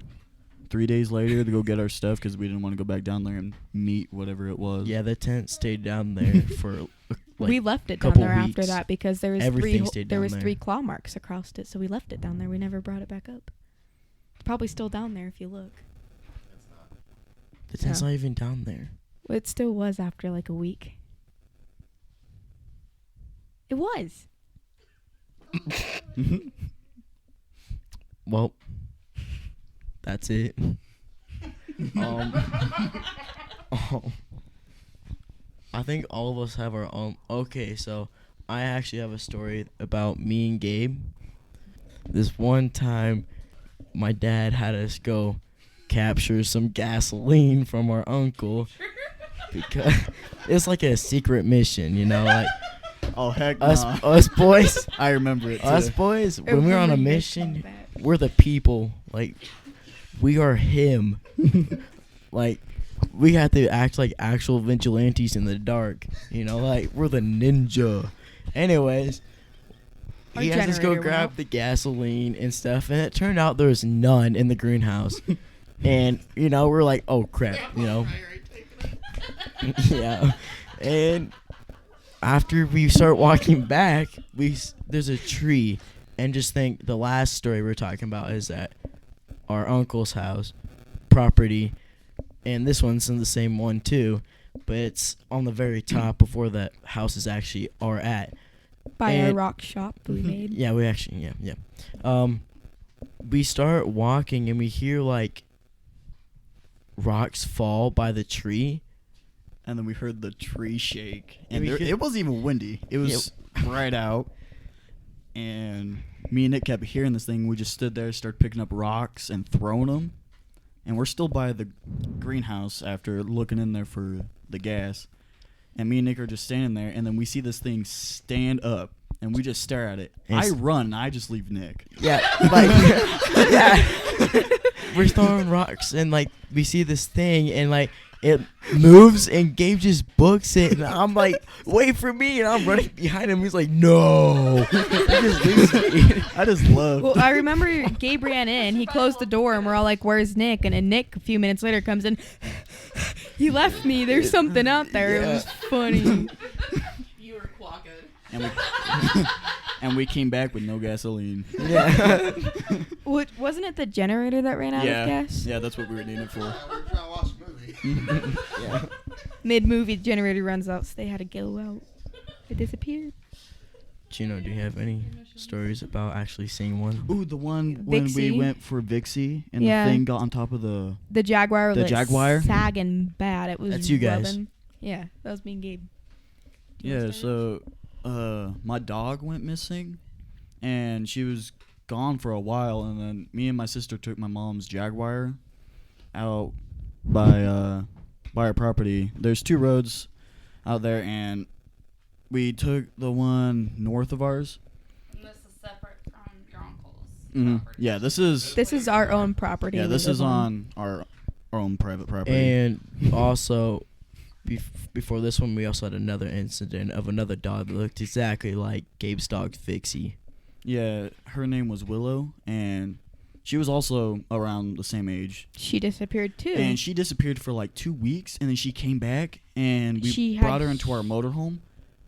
3 days later to go get our stuff because we didn't want to go back down there and meet whatever it was. Yeah, the tent stayed down there for, like, we left it down couple there after weeks. that because there was Everything stayed down there. 3 claw marks across it, so we left it down there. We never brought it back up. It's probably still down there if you look. The tent's Yeah. not even down there. Well, it still was after like a week. It was. Well, that's it. I think all of us have our own. Okay, so I actually have a story about me and Gabe. This one time, my dad had us go capture some gasoline from our uncle because it's like a secret mission, you know, like Oh heck, us boys, I remember it. Too. us boys. When we're on a mission, we're the people. Like we are him. Like we have to act like actual vigilantes in the dark. You know, like we're the ninja. Anyways, Our he has us go generator went grab out. the gasoline and stuff, and it turned out there was none in the greenhouse. And you know, we're like, oh crap, you know. Yeah, and after we start walking back, there's a tree, and just think the last story we're talking about is at our uncle's house property, and this one's in the same one too, but it's on the very top before the houses actually are at. By our And- rock shop we made. Yeah, we actually, yeah. We start walking and we hear like rocks fall by the tree. And then we heard the tree shake, And and we heard- it wasn't even windy. It was right out, and me and Nick kept hearing this thing. We just stood there, started picking up rocks and throwing them, and we're still by the greenhouse after looking in there for the gas. And me and Nick are just standing there, and then we see this thing stand up, and we just stare at it. And I s- run, and I just leave Nick. Yeah, like yeah. We're throwing rocks and like we see this thing and like it moves and Gabe just books it and I'm like, wait for me, and I'm running behind him. He's like, no. He just leaves me. I just love. Well, I remember Gabe ran in. He closed the door, and we're all like, "Where's Nick?" And then Nick, a few minutes later, comes in. He left me. There's something out there. It was funny. You were quacking. and we and we came back with no gasoline. Yeah. Wasn't it the generator that ran out of gas? Yeah, that's what we were needing it for. We're trying to watch a movie. Yeah. Mid-movie, generator runs out, so they had to go out. It disappeared. Chino, do you have any stories about actually seeing one? Ooh, the one when Vixie? we went for Vixie and Yeah. the thing got on top of the. The Jaguar The was Jaguar? sagging bad. It was That's you guys. rubbing. Yeah, that was me and Gabe. Do you Yeah, wanna start? so my dog went missing, and she was gone for a while, and then me and my sister took my mom's Jaguar out by our property. There's 2 roads out there, and we took the one north of ours. This is separate from your uncle's property. Yeah, this is This is our own property. yeah, we this live is on our own private property. And also, before this one, we also had another incident of another dog that looked exactly like Gabe's dog, Fixie. Yeah, her name was Willow, and she was also around the same age. She disappeared too. And she disappeared for like 2 weeks, and then she came back, and we She brought had her into our motorhome.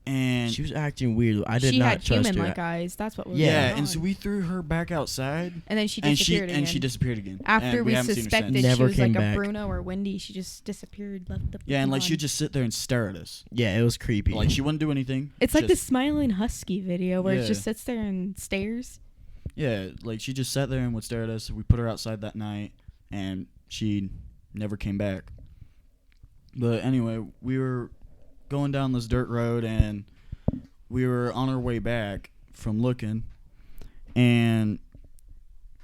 And She was acting weird. I did she not had trust her. human-like eyes. That's what was yeah, going and so on. we threw her back outside, And then she and disappeared again. she disappeared again. After and we haven't seen her since. suspected Never she was came like back. a Bruno or Wendy, she just disappeared, left the. Yeah, and like she gone. would just sit there and stare at us. Yeah, it was creepy. Like she wouldn't do anything. It's like the just- smiling husky video where it Yeah. just sits there and stares. Yeah, like she just sat there and would stare at us. We put her outside that night, and she never came back. But anyway, we were going down this dirt road, and we were on our way back from looking, and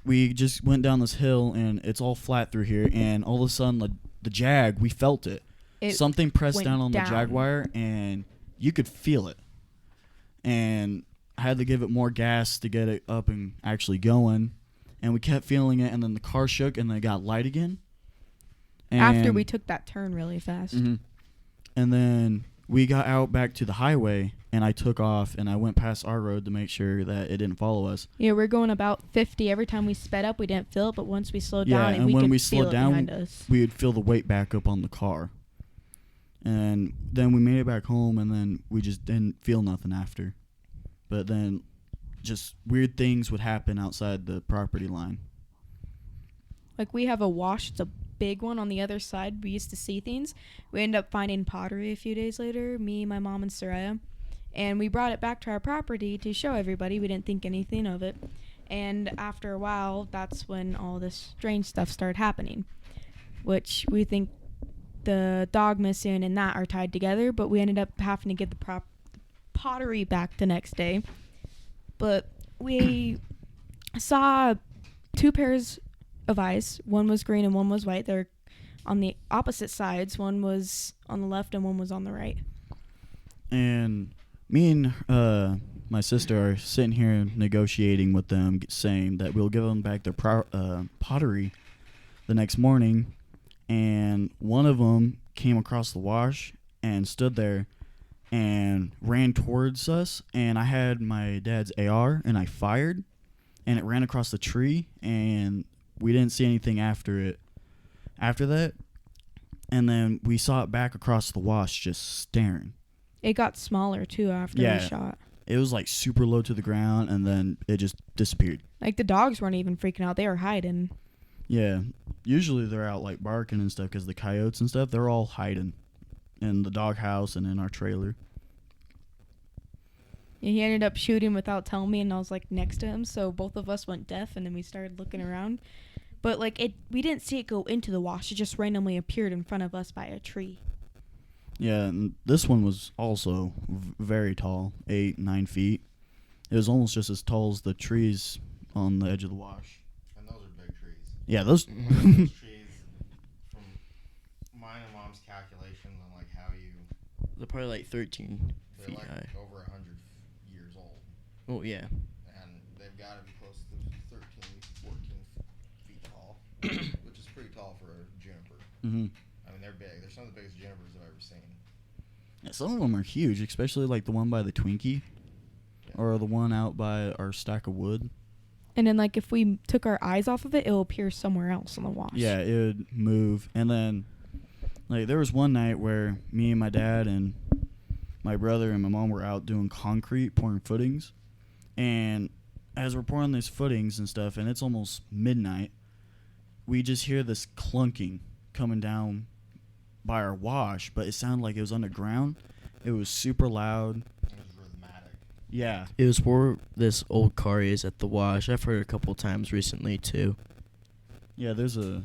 we just went down this hill, and it's all flat through here, and all of a sudden, the Jag, we felt it. It Something pressed went down on down. the Jaguar, and you could feel it. And I had to give it more gas to get it up and actually going. And we kept feeling it, and then the car shook, and then it got light again. After And- we took that turn really fast. Mhm. And then we got out back to the highway, and I took off, and I went past our road to make sure that it didn't follow us. Yeah, we're going about 50 every time we sped up. We didn't feel it, but once we slowed Yeah, down, and we when could we feel slowed it down, behind us. we would feel the weight back up on the car. And then we made it back home, and then we just didn't feel nothing after. But then just weird things would happen outside the property line. Like we have a wash, it's a big one on the other side. We used to see things. We ended up finding pottery a few days later, me, my mom, and Soraya. And we brought it back to our property to show everybody. We didn't think anything of it. And after a while, that's when all this strange stuff started happening. which we think the dog missing and that are tied together, but we ended up having to get the pottery back the next day. But we saw 2 pairs of eyes. One was green and one was white. They're on the opposite sides. One was on the left and one was on the right. And me and my sister are sitting here negotiating with them, saying that we'll give them back their pottery the next morning. And one of them came across the wash and stood there and ran towards us. And I had my dad's AR and I fired, and it ran across the tree, and we didn't see anything after that. And then we saw it back across the wash just staring. It got smaller too after we shot. It was like super low to the ground, and then it just disappeared. Like the dogs weren't even freaking out. They were hiding. Yeah. Usually they're out like barking and stuff because the coyotes and stuff, they're all hiding in the doghouse and in our trailer. And he ended up shooting without telling me, and I was like next to him, so both of us went deaf, and then we started looking around. But like we didn't see it go into the wash. It just randomly appeared in front of us by a tree. Yeah, and this one was also very tall, 8-9 feet. It was almost just as tall as the trees on the edge of the wash. And those are big trees. Yeah, those Those trees, from mine and Mom's calculations on like how you, They're probably like 13 they're feet like high. over 100 years old, Oh, yeah. and they've got to be close to 13, 14 feet tall, which is pretty tall for a juniper. Mhm. I mean, they're big. They're some of the biggest junipers I've ever seen. Yeah, some of them are huge, especially like the one by the Twinkie, or the one out by our stack of wood. And then like if we took our eyes off of it, it'll appear somewhere else on the wash. Yeah, it would move. And then, like, there was one night where me and my dad and my brother and my mom were out doing concrete, pouring footings. And as we're pouring these footings and stuff, and it's almost midnight, we just hear this clunking coming down by our wash, but it sounded like it was underground. It was super loud. It was rhythmic. Yeah. It was where this old car is at the wash. I've heard it a couple times recently, too. Yeah, there's a,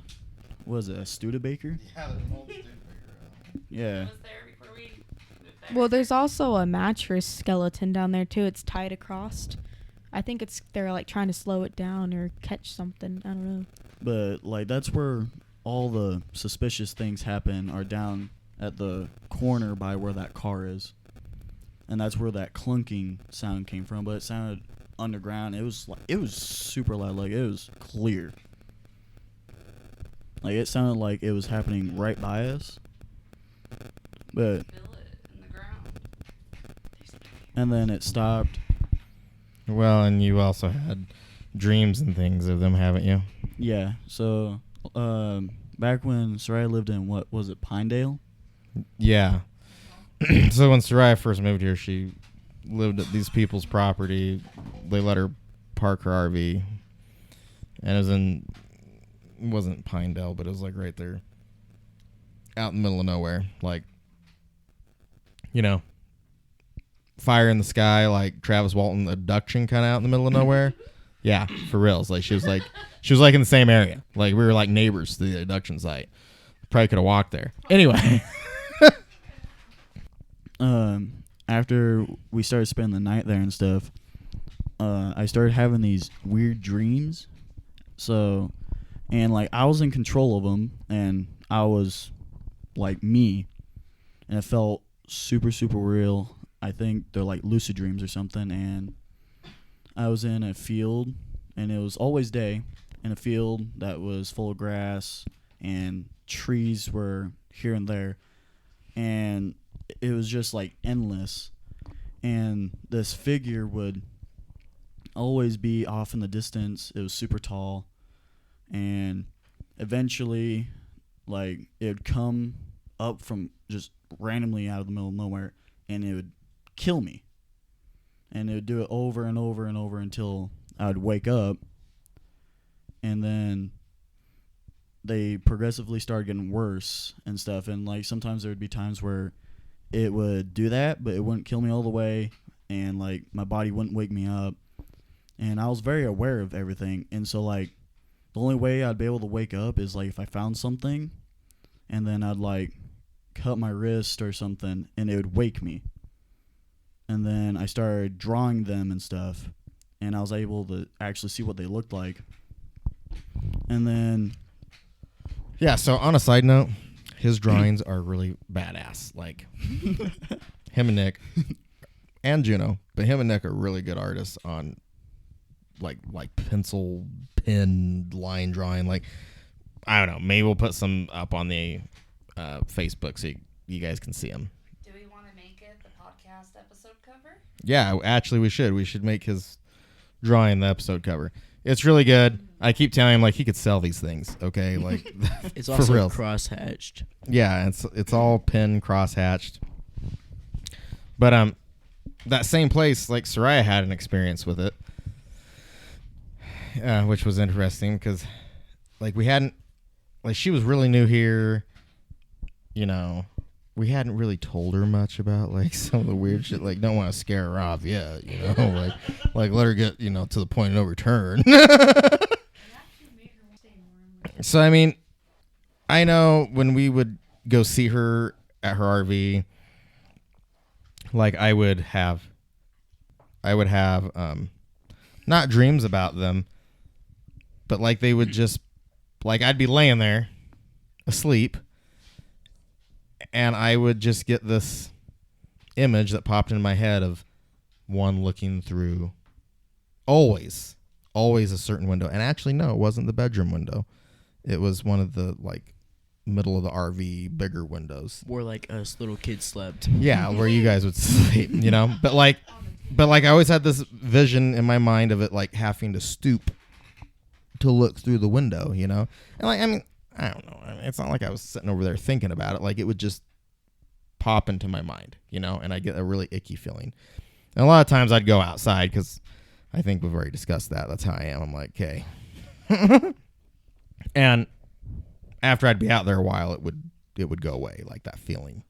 what is it, a Studebaker? Yeah, there's an old Studebaker. Yeah. Well, there's also a mattress skeleton down there too. It's tied across. I think they're like trying to slow it down or catch something. I don't know. But, like, that's where all the suspicious things happen, are down at the corner by where that car is. And that's where that clunking sound came from, but it sounded underground. It was super loud, like it was clear. Like it sounded like it was happening right by us. But and then it stopped. Well, and you also had dreams and things of them, haven't you? Yeah. So back when Soraya lived in, what was it, Pinedale? Yeah. So when Soraya first moved here, she lived at these people's property. They let her park her RV, and it wasn't Pinedale, but it was like right there, out in the middle of nowhere, like, you know, fire in the sky, like Travis Walton abduction, kind of out in the middle of nowhere. Yeah, for reals. Like she was like in the same area. Like we were like neighbors to the abduction site. Probably could have walked there. Anyway. After we started spending the night there and stuff, I started having these weird dreams. So, and like I was in control of them, and I was like me, and it felt super, super real. I think they're like lucid dreams or something. And I was in a field, and it was always day, in a field that was full of grass, and trees were here and there, and it was just like endless. And this figure would always be off in the distance. It was super tall, and eventually like it would come up from just randomly out of the middle of nowhere, and it would kill me. And it would do it over and over and over until I would wake up. And then they progressively started getting worse and stuff. And like sometimes there would be times where it would do that, but it wouldn't kill me all the way, and like my body wouldn't wake me up. And I was very aware of everything, and so like the only way I'd be able to wake up is like if I found something and then I'd like cut my wrist or something, and it would wake me. And then I started drawing them and stuff, and I was able to actually see what they looked like. And then Yeah, so on a side note, his drawings are really badass. Like, him and Nick, and Juno, but him and Nick are really good artists on, like pencil, pen, line drawing. Like, I don't know, maybe we'll put some up on the Facebook so you guys can see them. Do we want to make it the podcast episode cover? Yeah, actually, we should. We should make his drawing the episode cover. It's really good. I keep telling him, like, he could sell these things, okay? Like, It's for also real. cross-hatched. Yeah, it's all pen cross-hatched. But that same place, like, Soraya had an experience with it, which was interesting because, like, we hadn't, like, she was really new here, you know. We hadn't really told her much about, like, some of the weird shit. Like, don't want to scare her off yet, you know. like let her get, you know, to the point of no return. So, I mean, I know when we would go see her at her RV, like, I would have not dreams about them, but, like, they would just, like, I'd be laying there asleep, and I would just get this image that popped in my head of one looking through always a certain window. And actually, no, it wasn't the bedroom window. It was one of the, like, middle of the RV bigger windows. Where like us little kids slept. Yeah, where you guys would sleep, you know? But like I always had this vision in my mind of it, like, having to stoop to look through the window, you know? And, like, I mean, I don't know. I mean, it's not like I was sitting over there thinking about it. Like, it would just pop into my mind, you know, and I get a really icky feeling. And a lot of times I'd go outside because I think we've already discussed that. That's how I am. I'm like, okay. And after I'd be out there a while, it would go away, like that feeling.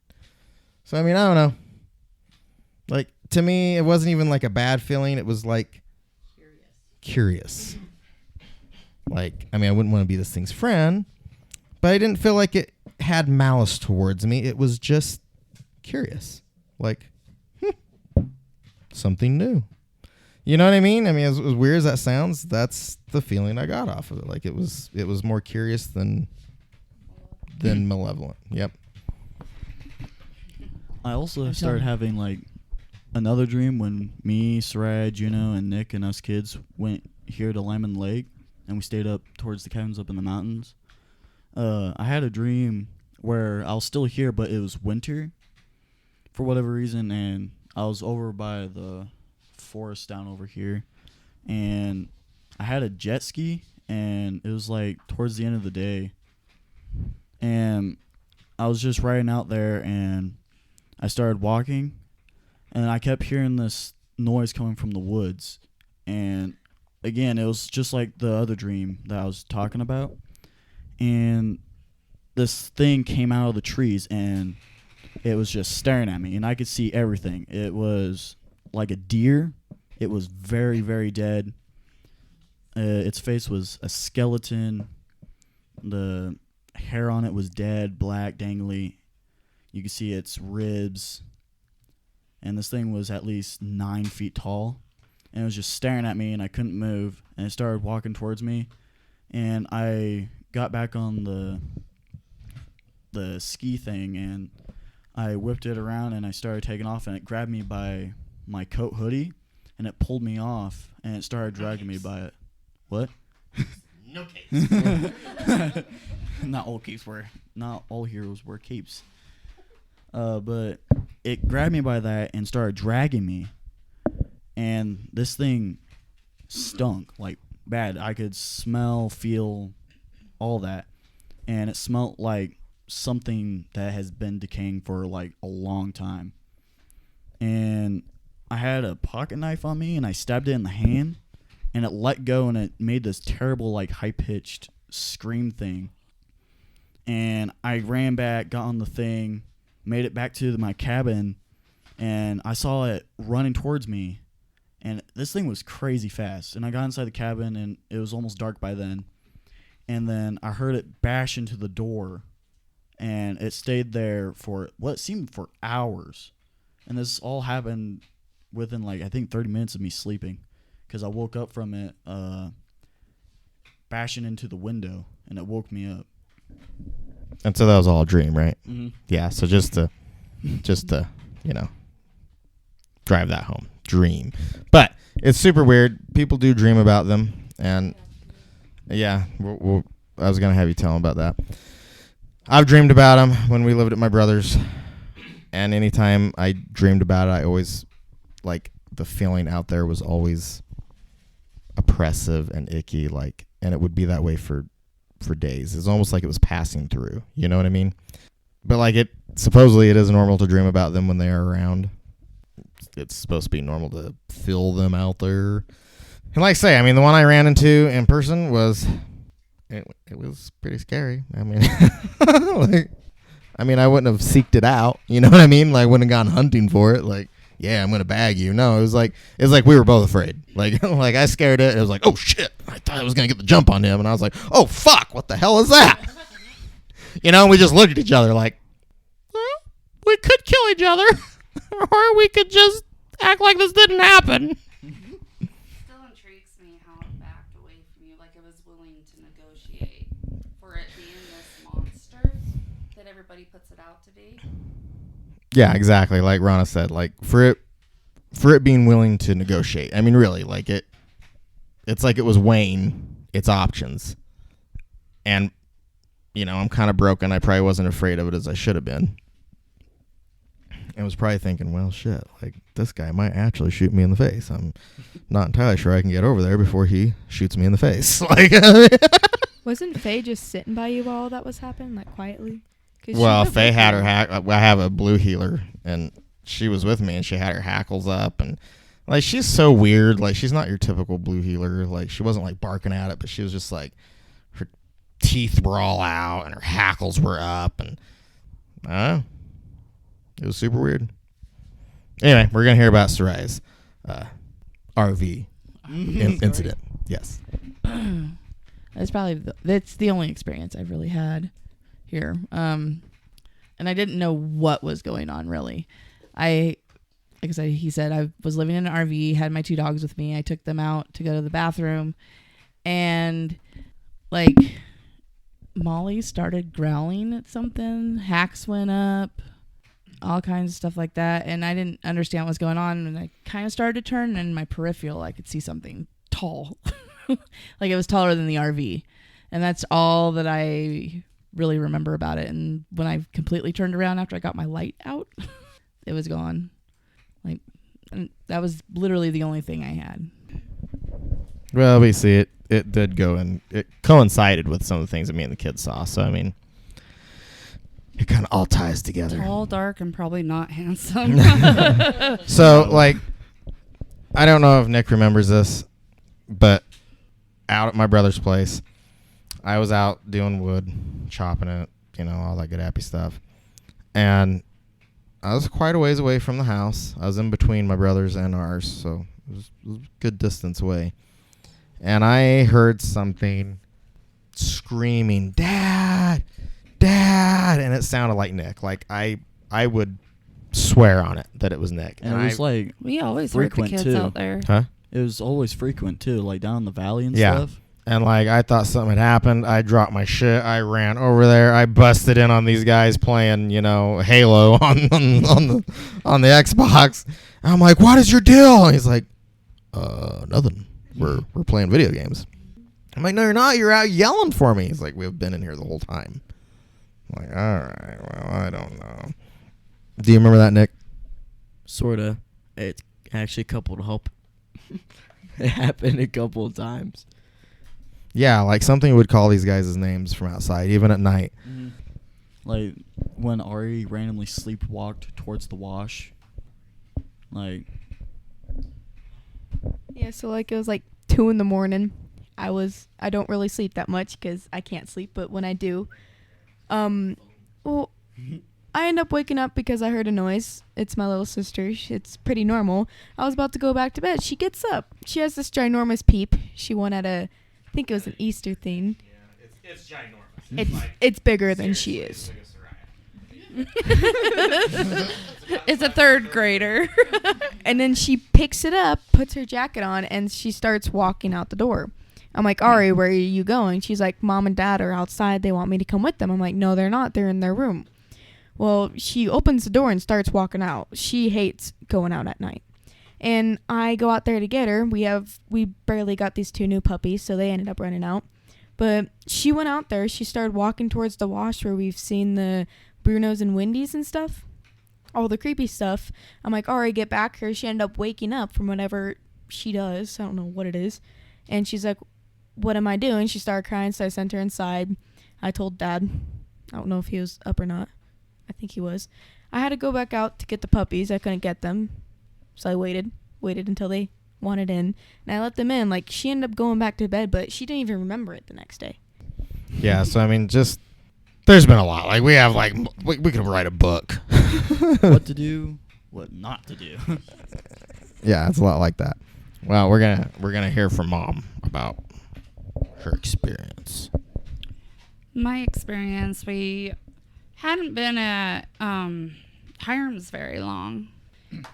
So, I mean, I don't know. Like, to me, it wasn't even like a bad feeling. It was like curious. Like, I mean, I wouldn't want to be this thing's friend, but I didn't feel like it had malice towards me. It was just curious. Like, something new. You know what I mean? I mean, as weird as that sounds, that's the feeling I got off of it. Like, it was more curious than malevolent. Yep. I also started having like another dream when me, Soraya, Juno, and Nick and us kids went here to Lemon Lake, and we stayed up towards the cabins up in the mountains. I had a dream where I was still here, but it was winter for whatever reason, and I was over by the forest down over here, and I had a jet ski, and it was like towards the end of the day, and I was just riding out there, and I started walking, and I kept hearing this noise coming from the woods, and again, it was just like the other dream that I was talking about, and this thing came out of the trees, and it was just staring at me, and I could see everything. It was like a deer. It was very, very dead. Its face was a skeleton. The hair on it was dead, black, dangly. You could see its ribs. And this thing was at least 9 feet tall. And it was just staring at me, and I couldn't move. And it started walking towards me. And I got back on the ski thing, and I whipped it around, and I started taking off, and it grabbed me by my coat hoodie, and it pulled me off, and it started dragging me by it. What? No capes. Not all heroes wear capes. But it grabbed me by that and started dragging me, and this thing stunk like bad. I could smell, feel, all that, and it smelled like something that has been decaying for like a long time. And I had a pocket knife on me, and I stabbed it in the hand, and it let go, and it made this terrible like high-pitched scream thing. And I ran back, got on the thing, made it back to my cabin, and I saw it running towards me, and this thing was crazy fast. And I got inside the cabin, and it was almost dark by then, and then I heard it bash into the door, and it stayed there for what seemed for hours. And this all happened within like I think 30 minutes of me sleeping, because I woke up from it bashing into the window, and it woke me up. And so that was all a dream, right? Mm-hmm. Yeah. So just to drive that home, dream. But it's super weird. People do dream about them, and yeah, I was gonna have you tell them about that. I've dreamed about them when we lived at my brother's, and anytime I dreamed about it, I always like the feeling out there was always oppressive and icky, like, and it would be that way for days. It's almost like it was passing through. You know what I mean? But like supposedly it is normal to dream about them when they are around. It's supposed to be normal to feel them out there. And like I say, I mean, the one I ran into in person was, it was pretty scary. I mean, I wouldn't have seeked it out. You know what I mean? Like, I wouldn't have gone hunting for it. Like, yeah, I'm gonna bag you. No, it was like we were both afraid. Like, like I scared it. It was like, oh shit! I thought I was gonna get the jump on him, and I was like, oh fuck! What the hell is that? You know, and we just looked at each other like, well, we could kill each other, or we could just act like this didn't happen. Still intrigues me how it backed away from you, like it was willing to negotiate for it being this monster that everybody puts it out to be. Yeah, exactly. Like Rana said, like for it being willing to negotiate. I mean, really, like it's like it was weighing its options. And, you know, I'm kind of broken. I probably wasn't afraid of it as I should have been. I was probably thinking, well, shit, like this guy might actually shoot me in the face. I'm not entirely sure I can get over there before he shoots me in the face. Like, Wasn't Faye just sitting by you while all that was happening, like quietly? well, Faye had her I have a blue healer, and she was with me, and she had her hackles up, and like she's so weird. Like, she's not your typical blue healer. Like, she wasn't like barking at it, but she was just like, her teeth were all out and her hackles were up, and I don't know. It was super weird. Anyway, we're gonna hear about Sarai's RV incident. Yes. That's the only experience I've really had here. And I didn't know what was going on, really. Like I said, he said I was living in an RV, had my 2 dogs with me. I took them out to go to the bathroom, and like Molly started growling at something. Hacks went up, all kinds of stuff like that, and I didn't understand what was going on, and I kind of started to turn, and in my peripheral I could see something tall. Like, it was taller than the RV, and that's all that I really remember about it. And when I completely turned around after I got my light out, it was gone. Like, and that was literally the only thing I had. Well, obviously it did go, and it coincided with some of the things that me and the kids saw. So I mean, it kind of all ties together. Tall, dark, and probably not handsome. So, like, I don't know if Nick remembers this, but out at my brother's place, I was out doing wood, chopping it, you know, all that good happy stuff. And I was quite a ways away from the house. I was in between my brother's and ours, so it was a good distance away. And I heard something screaming, "Dad! Dad!" And it sounded like Nick. Like, I would swear on it that it was Nick. And it was like we always heard the frequent kids too. out there. Huh? It was always frequent too, like down in the valley and Yeah. stuff. And like, I thought something had happened. I dropped my shit. I ran over there. I busted in on these guys playing, you know, Halo on the Xbox. And I'm like, "What is your deal?" And he's like, "Nothing. We're playing video games." I'm like, "No, you're not. You're out yelling for me." He's like, "We've been in here the whole time." I'm like, "All right, well, I don't know." Do you remember that, Nick? Sorta. It's actually coupled up. It happened a couple of times. Yeah, like something would call these guys' names from outside, even at night. Mm-hmm. Like when Ari randomly sleepwalked towards the wash. Like, Yeah, so like it was like 2 a.m. I don't really sleep that much because I can't sleep, but when I do, well, I end up waking up because I heard a noise. It's my little sister. It's pretty normal. I was about to go back to bed. She gets up. She has this ginormous peep. She won at I think it was an Easter thing. Yeah, it's ginormous. It's bigger than she is. It's a third grader. And then she picks it up, puts her jacket on, and she starts walking out the door. I'm like, Ari, where are you going? She's like, Mom and Dad are outside. They want me to come with them. I'm like, no, they're not. They're in their room. Well, she opens the door and starts walking out. She hates going out at night. And I go out there to get her. We barely got these 2 new puppies, so they ended up running out. But she went out there. She started walking towards the wash where we've seen the Brunos and Wendy's and stuff. All the creepy stuff. I'm like, Ari, get back here. She ended up waking up from whatever she does. I don't know what it is. And she's like, what am I doing? She started crying, so I sent her inside. I told Dad. I don't know if he was up or not. I think he was. I had to go back out to get the puppies. I couldn't get them. So I waited until they wanted in. And I let them in. Like, she ended up going back to bed, but she didn't even remember it the next day. Yeah, so I mean, just there's been a lot. Like we have like we could write a book. What to do, what not to do. Yeah, it's a lot like that. Well, we're gonna hear from Mom about her experience. My experience, we hadn't been at Hiram's very long.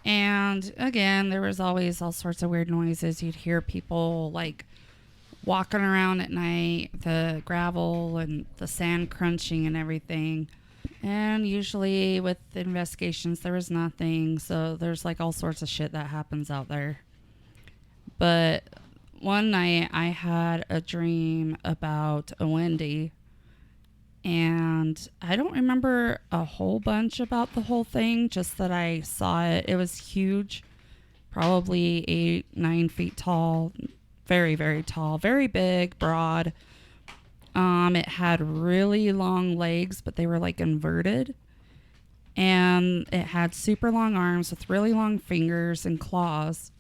And again, there was always all sorts of weird noises. You'd hear people like walking around at night, the gravel and the sand crunching and everything. And usually with investigations, there was nothing. So there's like all sorts of shit that happens out there. But one night I had a dream about a Wendy. And I don't remember a whole bunch about the whole thing, just that I saw it. It was huge, probably 8-9 feet tall, very, very tall, very big, broad. It had really long legs, but they were like inverted. And it had super long arms with really long fingers and claws.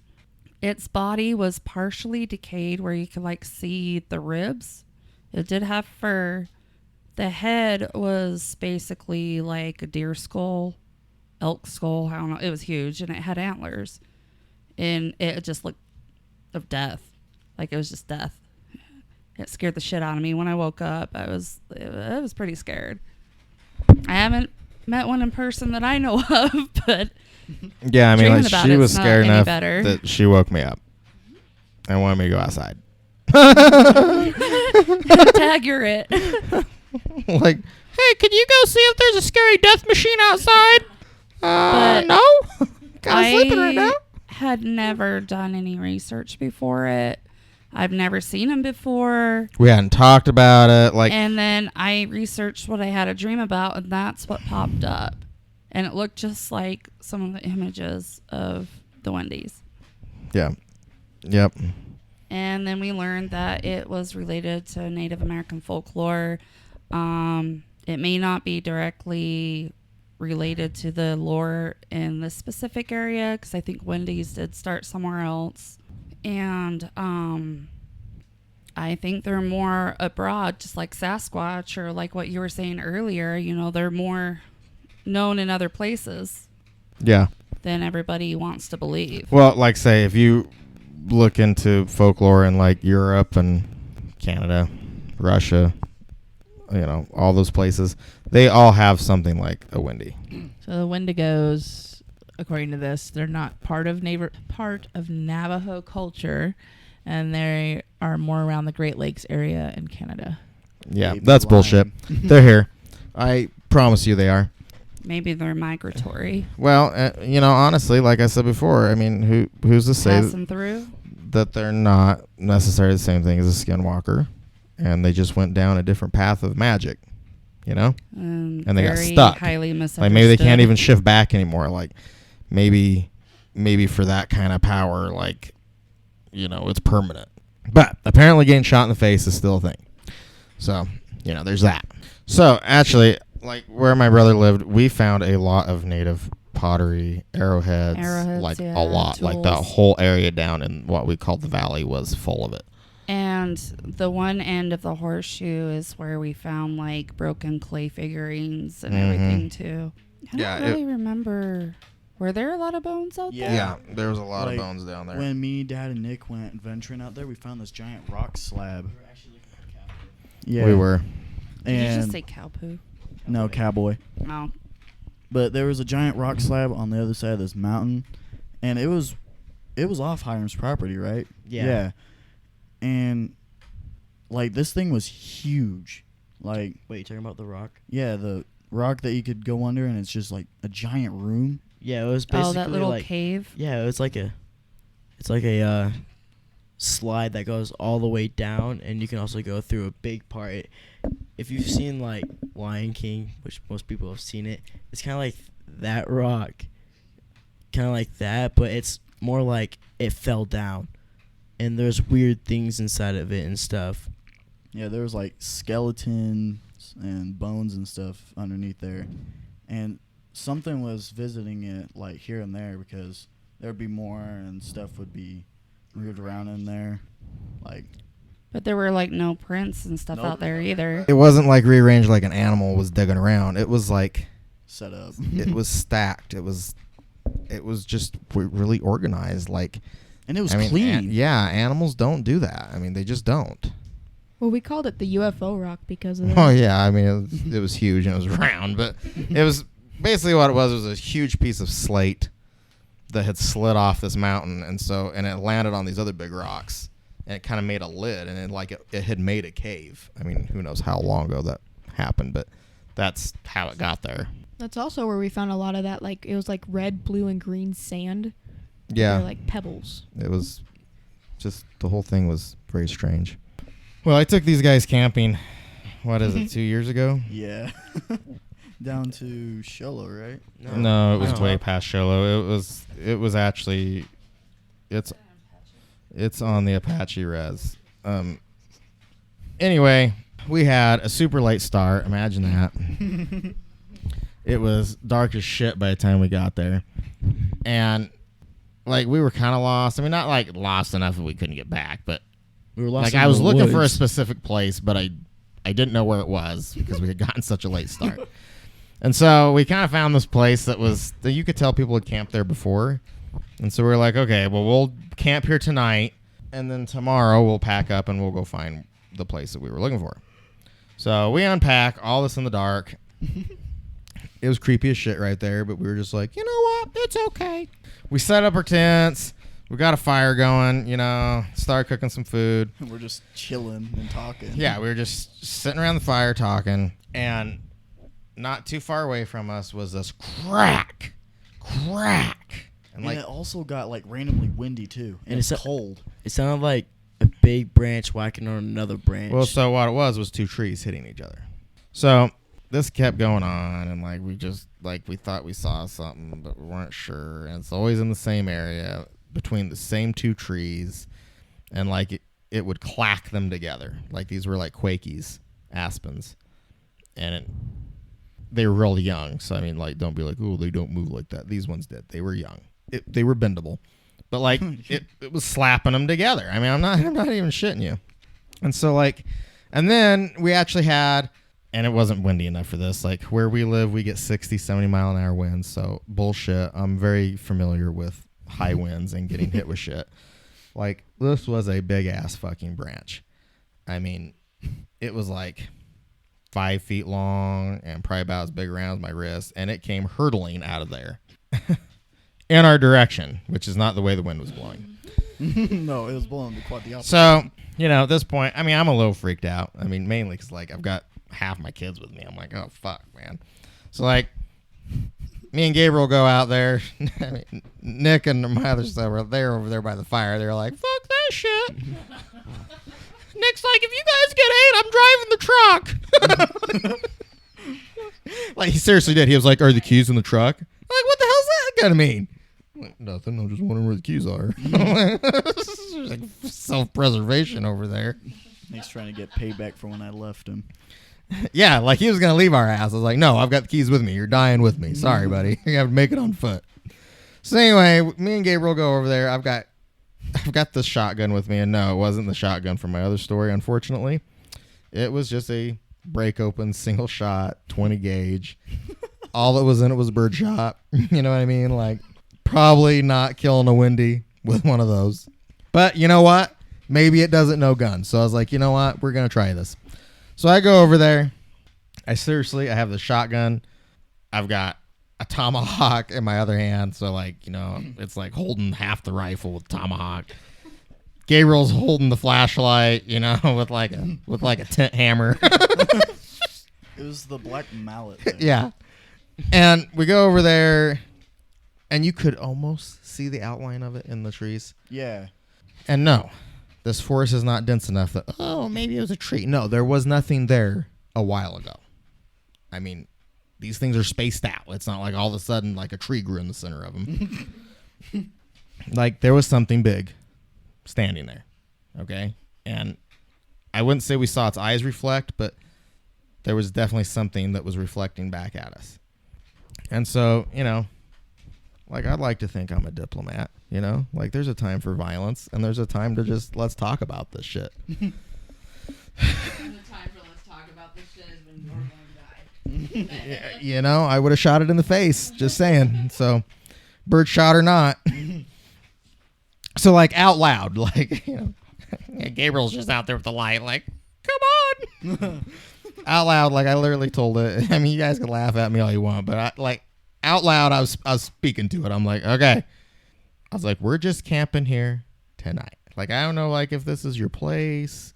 Its body was partially decayed where you could like see the ribs. It did have fur. The head was basically like a deer skull, elk skull, I don't know. It was huge, and it had antlers. And it just looked of death. Like it was just death. It scared the shit out of me. When I woke up, I was pretty scared. I haven't met one in person that I know of, but Yeah, I mean, like about she it's was not scared any enough better. that she woke me up and wanted me to go outside. tag you're it. Like, hey, can you go see if there's a scary death machine outside? But No. Kind of sleeping right now. Had never done any research before it. I've never seen him before. We hadn't talked about it. Like, And then I researched what I had a dream about, and that's what popped up. And it looked just like some of the images of the Wendy's. yeah, yep. And then we learned that it was related to Native American folklore. It may not be directly related to the lore in this specific area, because I think Wendy's did start somewhere else. And I think they're more abroad, just like Sasquatch, or like what you were saying earlier. You know, they're more known in other places Yeah. than everybody wants to believe. Well, like say, if you look into folklore in like Europe and Canada, Russia, you know, all those places, they all have something like a Wendy. So the Wendigos, according to this, they're not part of Navajo culture, and they are more around the Great Lakes area in Canada. Yeah, Maybe that's lying. bullshit. They're here. I promise you they are. Maybe they're migratory, Well, you know, honestly, like I said before, I mean, who's to say passing through. that they're not necessarily the same thing as a skinwalker, and they just went down a different path of magic, you know? And they got Very stuck. highly misunderstood. Like maybe they can't even shift back anymore. Like maybe for that kind of power, like, you know, it's permanent. But apparently getting shot in the face is still a thing. So, you know, there's that. So actually, like where my brother lived, we found a lot of native pottery, arrowheads, like yeah, a lot. Like the tools. whole area down in what we call the valley was full of it. And the one end of the horseshoe is where we found like broken clay figurines and everything too. I Yeah, don't really remember. Were there a lot of bones out there? Yeah, there was a lot Like, of bones down there. When me, Dad, and Nick went venturing out there, we found this giant rock slab. Yeah, We were. Did you just And say cow poo? no, cowboy. No. But there was a giant rock slab on the other side of this mountain, and it was off Hiram's property, right? Yeah. And like this thing was huge. Like, Wait, you talking about the rock? yeah, the rock that you could go under, and it's just like a giant room. Yeah, it was basically Oh, that little like cave. yeah, it's like a slide that goes all the way down, and you can also go through a big part. If you've seen like Lion King, which most people have seen it, it's kind of like that rock, kind of like that, but it's more like it fell down, and there's weird things inside of it and stuff. Yeah, there was like skeletons and bones and stuff underneath there, and something was visiting it like here and there because there'd be more and stuff would be moved around in there, like. But there were like no prints and stuff Nope. out there either. It wasn't like rearranged like an animal was digging around. It was like Set up. it was stacked. It was just really organized. Like, And it was I mean, clean. yeah, animals don't do that. I mean, they just don't. Well, we called it the UFO rock because of that. Oh yeah, I mean it was huge and it was round, but it was basically what it was a huge piece of slate that had slid off this mountain, and it landed on these other big rocks, and it kind of made a lid, and it had made a cave. I mean, who knows how long ago that happened, but that's how it got there. That's also where we found a lot of that. Like it was like red, blue, and green sand. Yeah, They're like pebbles. it was just the whole thing was very strange. Well, I took these guys camping. What is it? 2 years ago? Yeah. Down to Sholo, right? No, it was Oh. way past Sholo. It was actually it's on the Apache res. Anyway, we had a super late start. Imagine that. It was dark as shit by the time we got there. And like we were kind of lost. I mean, not like lost enough that we couldn't get back, but We were lost like in I was the looking for a woods. specific place, but I didn't know where it was because we had gotten such a late start. And so we kind of found this place that you could tell people had camped there before. And so we were like, okay, well, we'll camp here tonight, and then tomorrow we'll pack up and we'll go find the place that we were looking for. So we unpack all this in the dark. It was creepy as shit right there, but we were just like, you know what? It's okay. We set up our tents. We got a fire going, started cooking some food. We're just chilling and talking. Yeah, we were just sitting around the fire talking, and not too far away from us was this crack. And And like, it also got like randomly windy too. And it's it's cold. It sounded like a big branch whacking on another branch. well, so what it was two trees hitting each other. So this kept going on, and like we thought we saw something, but we weren't sure. And it's always in the same area between the same two trees, and like it would clack them together. Like these were like Quakies, aspens, and they were really young. So I mean, like, don't be like, oh, they don't move like that. These ones did. They were young. They were bendable, but like it was slapping them together. I mean, I'm not even shitting you. And so like, and then we actually had, and it wasn't windy enough for this. Like where we live, we get 60, 70 mile an hour winds. So bullshit. I'm very familiar with high winds and getting hit with shit. Like this was a big ass fucking branch. I mean, it was like 5 feet long and probably about as big around as my wrist, and it came hurtling out of there in our direction, which is not the way the wind was blowing. No, it was blowing quite the opposite. So, at this point, I mean, I'm a little freaked out. I mean, mainly because, like, I've got half my kids with me. I'm like, oh, fuck, man. So, like, me and Gabriel go out there. I mean, Nick and my other son were there over there by the fire. They were like, fuck that shit. Nick's like, if you guys get 8, I'm driving the truck. Like, he seriously did. He was like, are the keys in the truck? I'm like, what the hell's that gonna mean? I'm like, nothing. I'm just wondering where the keys are. There's like self-preservation over there. Nick's trying to get payback for when I left him. Yeah, like he was gonna leave our house. I was like, no, I've got the keys with me. You're dying with me. Sorry, buddy. You have to make it on foot. So anyway, me and Gabriel go over there. I've got this shotgun with me, and no, it wasn't the shotgun from my other story, unfortunately. It was just a break open single shot 20 gauge. All that was in it was bird shot. You know what I mean? Like, probably not killing a windy with one of those. But you know what? Maybe it doesn't know guns. So I was like, you know what? We're going to try this. So I go over there. I have the shotgun. I've got a tomahawk in my other hand. So, like, you know, it's like holding half the rifle with tomahawk. Gabriel's holding the flashlight, you know, with like a tent hammer. It was the black mallet thing. Yeah. And we go over there, and you could almost see the outline of it in the trees. Yeah. And no, this forest is not dense enough that, oh, maybe it was a tree. No, there was nothing there a while ago. I mean, these things are spaced out. It's not like all of a sudden like a tree grew in the center of them. Like there was something big standing there. Okay. And I wouldn't say we saw its eyes reflect, but there was definitely something that was reflecting back at us. And so, you know, like I'd like to think I'm a diplomat, you know, like there's a time for violence and there's a time to just let's talk about this shit. And the time for let's talk about this shit is when you're going to die. You know, I would have shot it in the face, just saying. So, bird shot or not. So, like, out loud, like, you know, Gabriel's just out there with the light, like, come on. Out loud, like, I literally told it. I mean, you guys can laugh at me all you want, but out loud, I was speaking to it. I'm like, okay. I was like, we're just camping here tonight. Like, I don't know, like, if this is your place,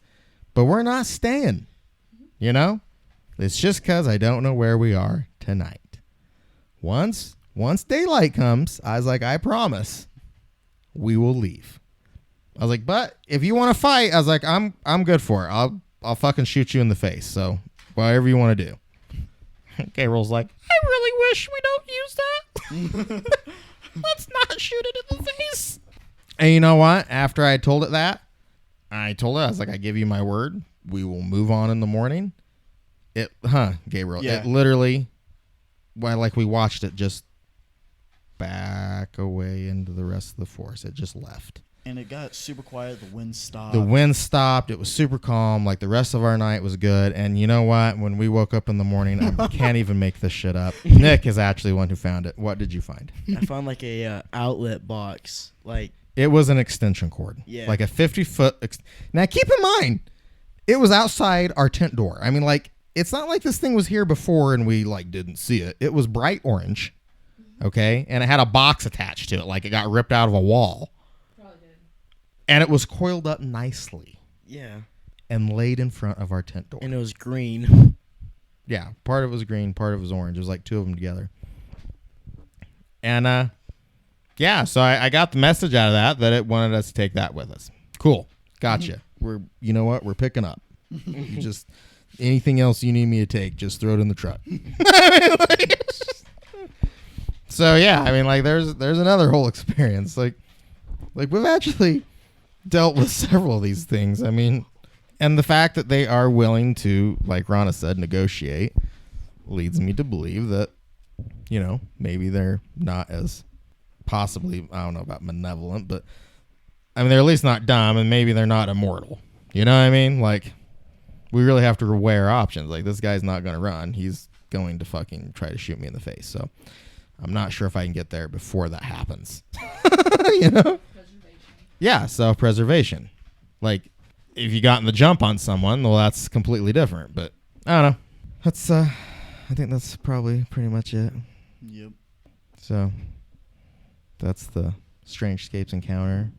but we're not staying, you know? It's just because I don't know where we are tonight. Once daylight comes, I was like, I promise we will leave. I was like, but if you want to fight, I was like, I'm good for it. I'll fucking shoot you in the face. So whatever you want to do. Gabriel's like, I really wish we don't use that. Let's not shoot it in the face. And you know what? After I told it that, I was like, I give you my word. We will move on in the morning. Gabriel. Yeah. It literally, like we watched it just back away into the rest of the forest. It just left. And it got super quiet. The wind stopped. The wind stopped. It was super calm. Like the rest of our night was good. And you know what? When we woke up in the morning, I can't even make this shit up. Nick is actually the one who found it. What did you find? I found like a outlet box. Like It was an extension cord. Yeah. Like a 50-foot. Now keep in mind, it was outside our tent door. I mean, like, it's not like this thing was here before and we like didn't see it. It was bright orange. Okay. And it had a box attached to it. Like it got ripped out of a wall. Probably did. And it was coiled up nicely yeah, and laid in front of our tent door. and it was green. Yeah. Part of it was green, part of it was orange. It was like two of them together. And yeah, so I got the message out of that it wanted us to take that with us. Cool. Gotcha. You know what? We're picking up. You just anything else you need me to take, just throw it in the truck. So yeah, I mean, like there's another whole experience. Like we've actually dealt with several of these things. I mean, and the fact that they are willing to, like Rana said, negotiate leads me to believe that, you know, maybe they're not as possibly, I don't know about malevolent, but I mean, they're at least not dumb, and maybe they're not immortal. You know what I mean? Like, we really have to weigh our options. Like, this guy's not going to run. He's going to fucking try to shoot me in the face. So I'm not sure if I can get there before that happens. You know? Yeah, self-preservation. Like, if you gotten the jump on someone, well, that's completely different. But I don't know. That's I think that's probably pretty much it. Yep. So that's the Strange Escapes encounter.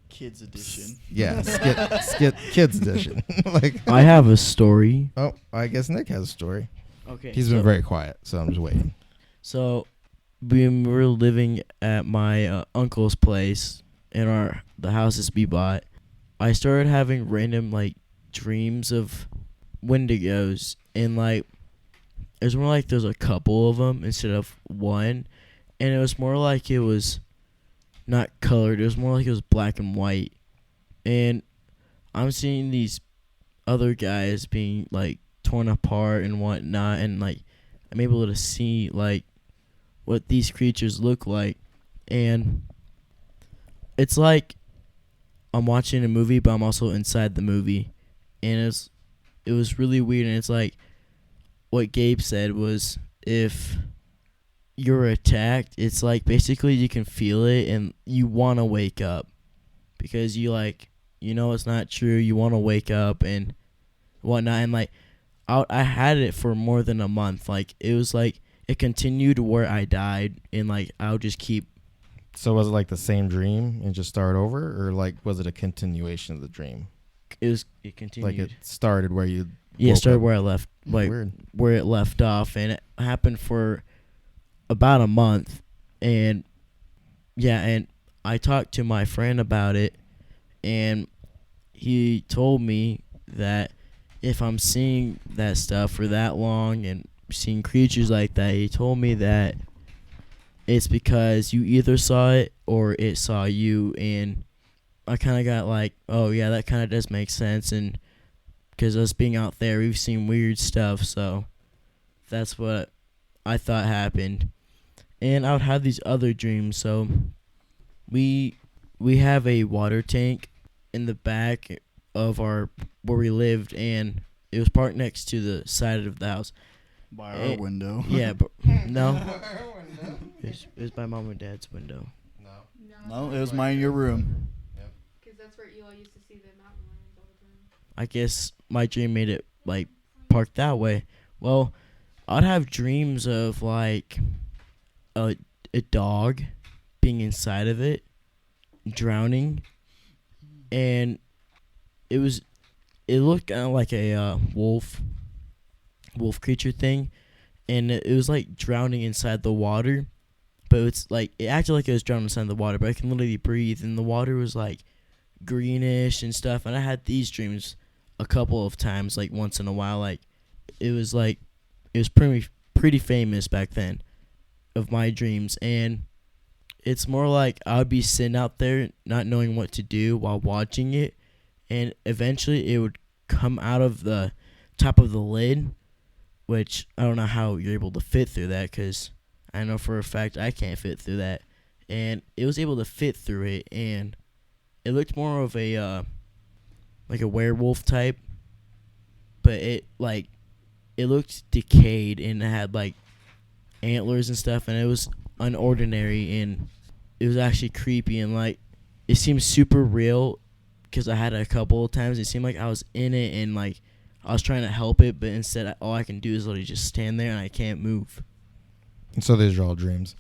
Kids edition. Yeah, skit kids edition. Like, I have a story. oh, I guess Nick has a story. Okay, He's been very quiet, so I'm just waiting. So we were living at my uncle's place in the houses we bought. I started having random like dreams of Wendigos, and like it was more like there's a couple of them instead of one, and it was more like it was not colored. It was more like it was black and white, and I'm seeing these other guys being like torn apart and whatnot, and like I'm able to see like what these creatures look like, and it's like I'm watching a movie, but I'm also inside the movie, and it was really weird. And it's like what Gabe said was, if you're attacked, it's like basically you can feel it and you want to wake up because you like, you know, it's not true. You want to wake up and whatnot. And like I had it for more than a month. Like it it continued where I died, and like I'll just keep. So was it like the same dream and just start over, or like was it a continuation of the dream? It continued. Like it started where you. Yeah, it woke started up? where I left, like Weird. where it left off, and it happened for about a month, and and I talked to my friend about it, and he told me that if I'm seeing that stuff for that long and seeing creatures like that, he told me that it's because you either saw it or it saw you, and I kind of got like, oh yeah, that kind of does make sense, and because us being out there, we've seen weird stuff, so that's what I thought happened. And I would have these other dreams, so we have a water tank in the back of where we lived, and it was parked next to the side of the house. By our window. Yeah, but no. It was by mom and dad's window. No, it was mine in your room. Because that's where Eli used to see the mountain lions all the time. I guess my dream made it like parked that way. Well, I'd have dreams of like a dog being inside of it, drowning, and it looked kind of like a wolf creature thing, and it was like drowning inside the water, but it's like it acted like it was drowning inside the water, but I can literally breathe, and the water was like greenish and stuff, and I had these dreams a couple of times, like once in a while. Like it was pretty famous back then of my dreams, and it's more like I would be sitting out there not knowing what to do while watching it, and eventually it would come out of the top of the lid, which I don't know how you're able to fit through that, because I know for a fact I can't fit through that, and it was able to fit through it, and it looked more of a like a werewolf type, but it looked decayed, and it had like antlers and stuff, and it was unordinary, and it was actually creepy, and like it seemed super real because I had it a couple of times. It seemed like I was in it, and like I was trying to help it, but instead all I can do is literally just stand there and I can't move. And so these are all dreams.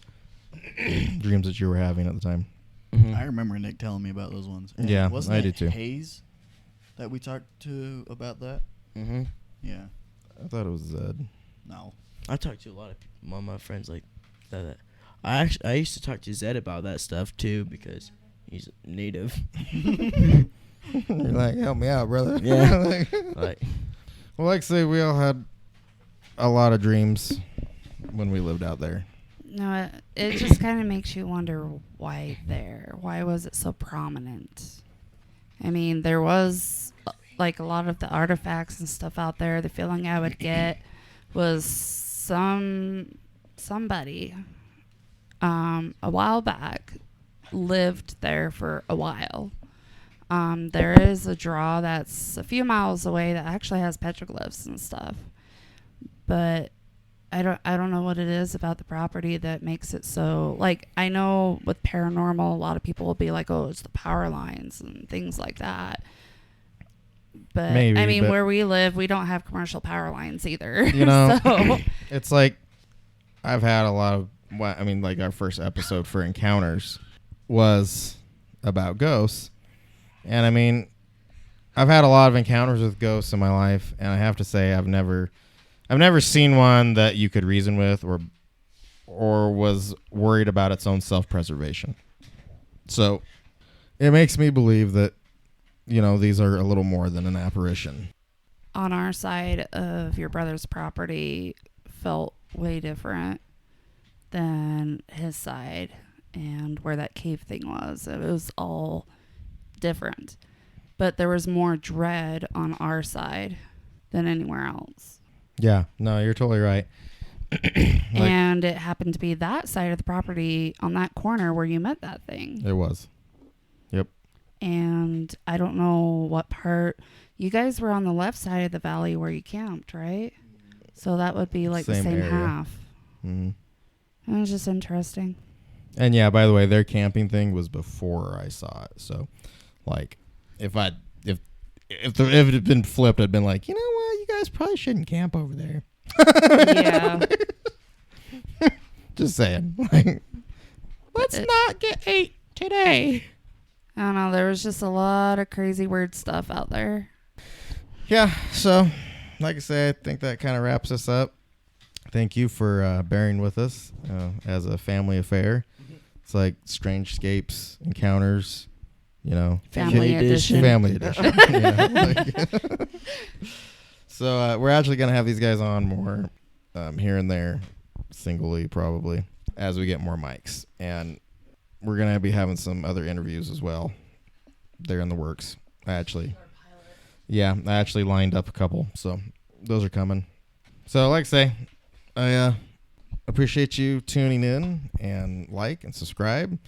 Dreams that you were having at the time. Mm-hmm. I remember Nick telling me about those ones. And Yeah, wasn't I it did too. Hayes that we talked to about that? Mm-hmm. Yeah. I thought it was Zed. No. I talked to a lot of my friends like that. I used to talk to Zed about that stuff too because he's native. You're like, help me out, brother. Yeah. Like, well, like I say, we all had a lot of dreams when we lived out there. No, it just kind of makes you wonder why there. Why was it so prominent? I mean, there was like a lot of the artifacts and stuff out there. The feeling I would get was somebody a while back lived there for a while. There is a draw that's a few miles away that actually has petroglyphs and stuff, but I don't know what it is about the property that makes it so, like, I know with paranormal, a lot of people will be like, oh, it's the power lines and things like that. But Maybe, I mean, but where we live, we don't have commercial power lines either. You know, so, it's like I've had a lot of, like our first episode for Encounters was about ghosts. And I mean, I've had a lot of encounters with ghosts in my life, and I have to say I've never seen one that you could reason with or was worried about its own self-preservation. So it makes me believe that, these are a little more than an apparition. on our side of your brother's property felt way different than his side and where that cave thing was. It was all different. But there was more dread on our side than anywhere else. Yeah, no, you're totally right. And it happened to be that side of the property on that corner where you met that thing. It was. Yep. And I don't know what part. You guys were on the left side of the valley where you camped, right? So that would be like the same area. half. Mm-hmm. It was just interesting. And yeah, by the way, their camping thing was before I saw it. So, like, if it had been flipped, I'd been like, you know what, you guys probably shouldn't camp over there. Yeah. Just saying. Like, let's not get ate today. I don't know. There was just a lot of crazy weird stuff out there. Yeah. So, like I say, I think that kind of wraps us up. Thank you for bearing with us as a family affair. It's like Strange Scapes Encounters, Family edition. Family edition. So we're actually going to have these guys on more here and there, singly probably, as we get more mics. And we're going to be having some other interviews as well. They're in the works. I actually lined up a couple. So those are coming. So like I say, I appreciate you tuning in and like and subscribe.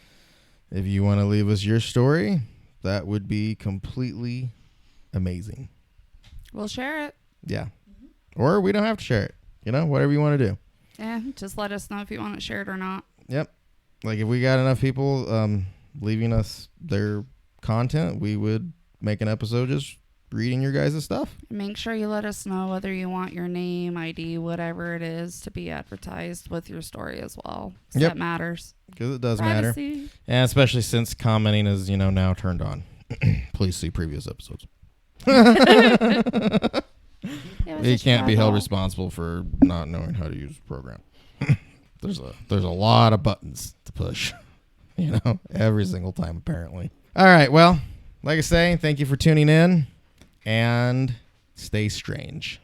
If you want to leave us your story, that would be completely amazing. We'll share it. Yeah. Or we don't have to share it. Whatever you want to do. Yeah, just let us know if you want it shared or not. Yep. Like if we got enough people leaving us their content, we would make an episode just reading your guys' stuff. Make sure you let us know whether you want your name, ID, whatever it is, to be advertised with your story as well. So Yep. That matters. Because it does Privacy. matter. And especially since commenting is, now turned on. Please see previous episodes. You can't be held responsible for not knowing how to use the program. There's a lot of buttons to push, every single time apparently. All right, well, like I say, thank you for tuning in and stay strange.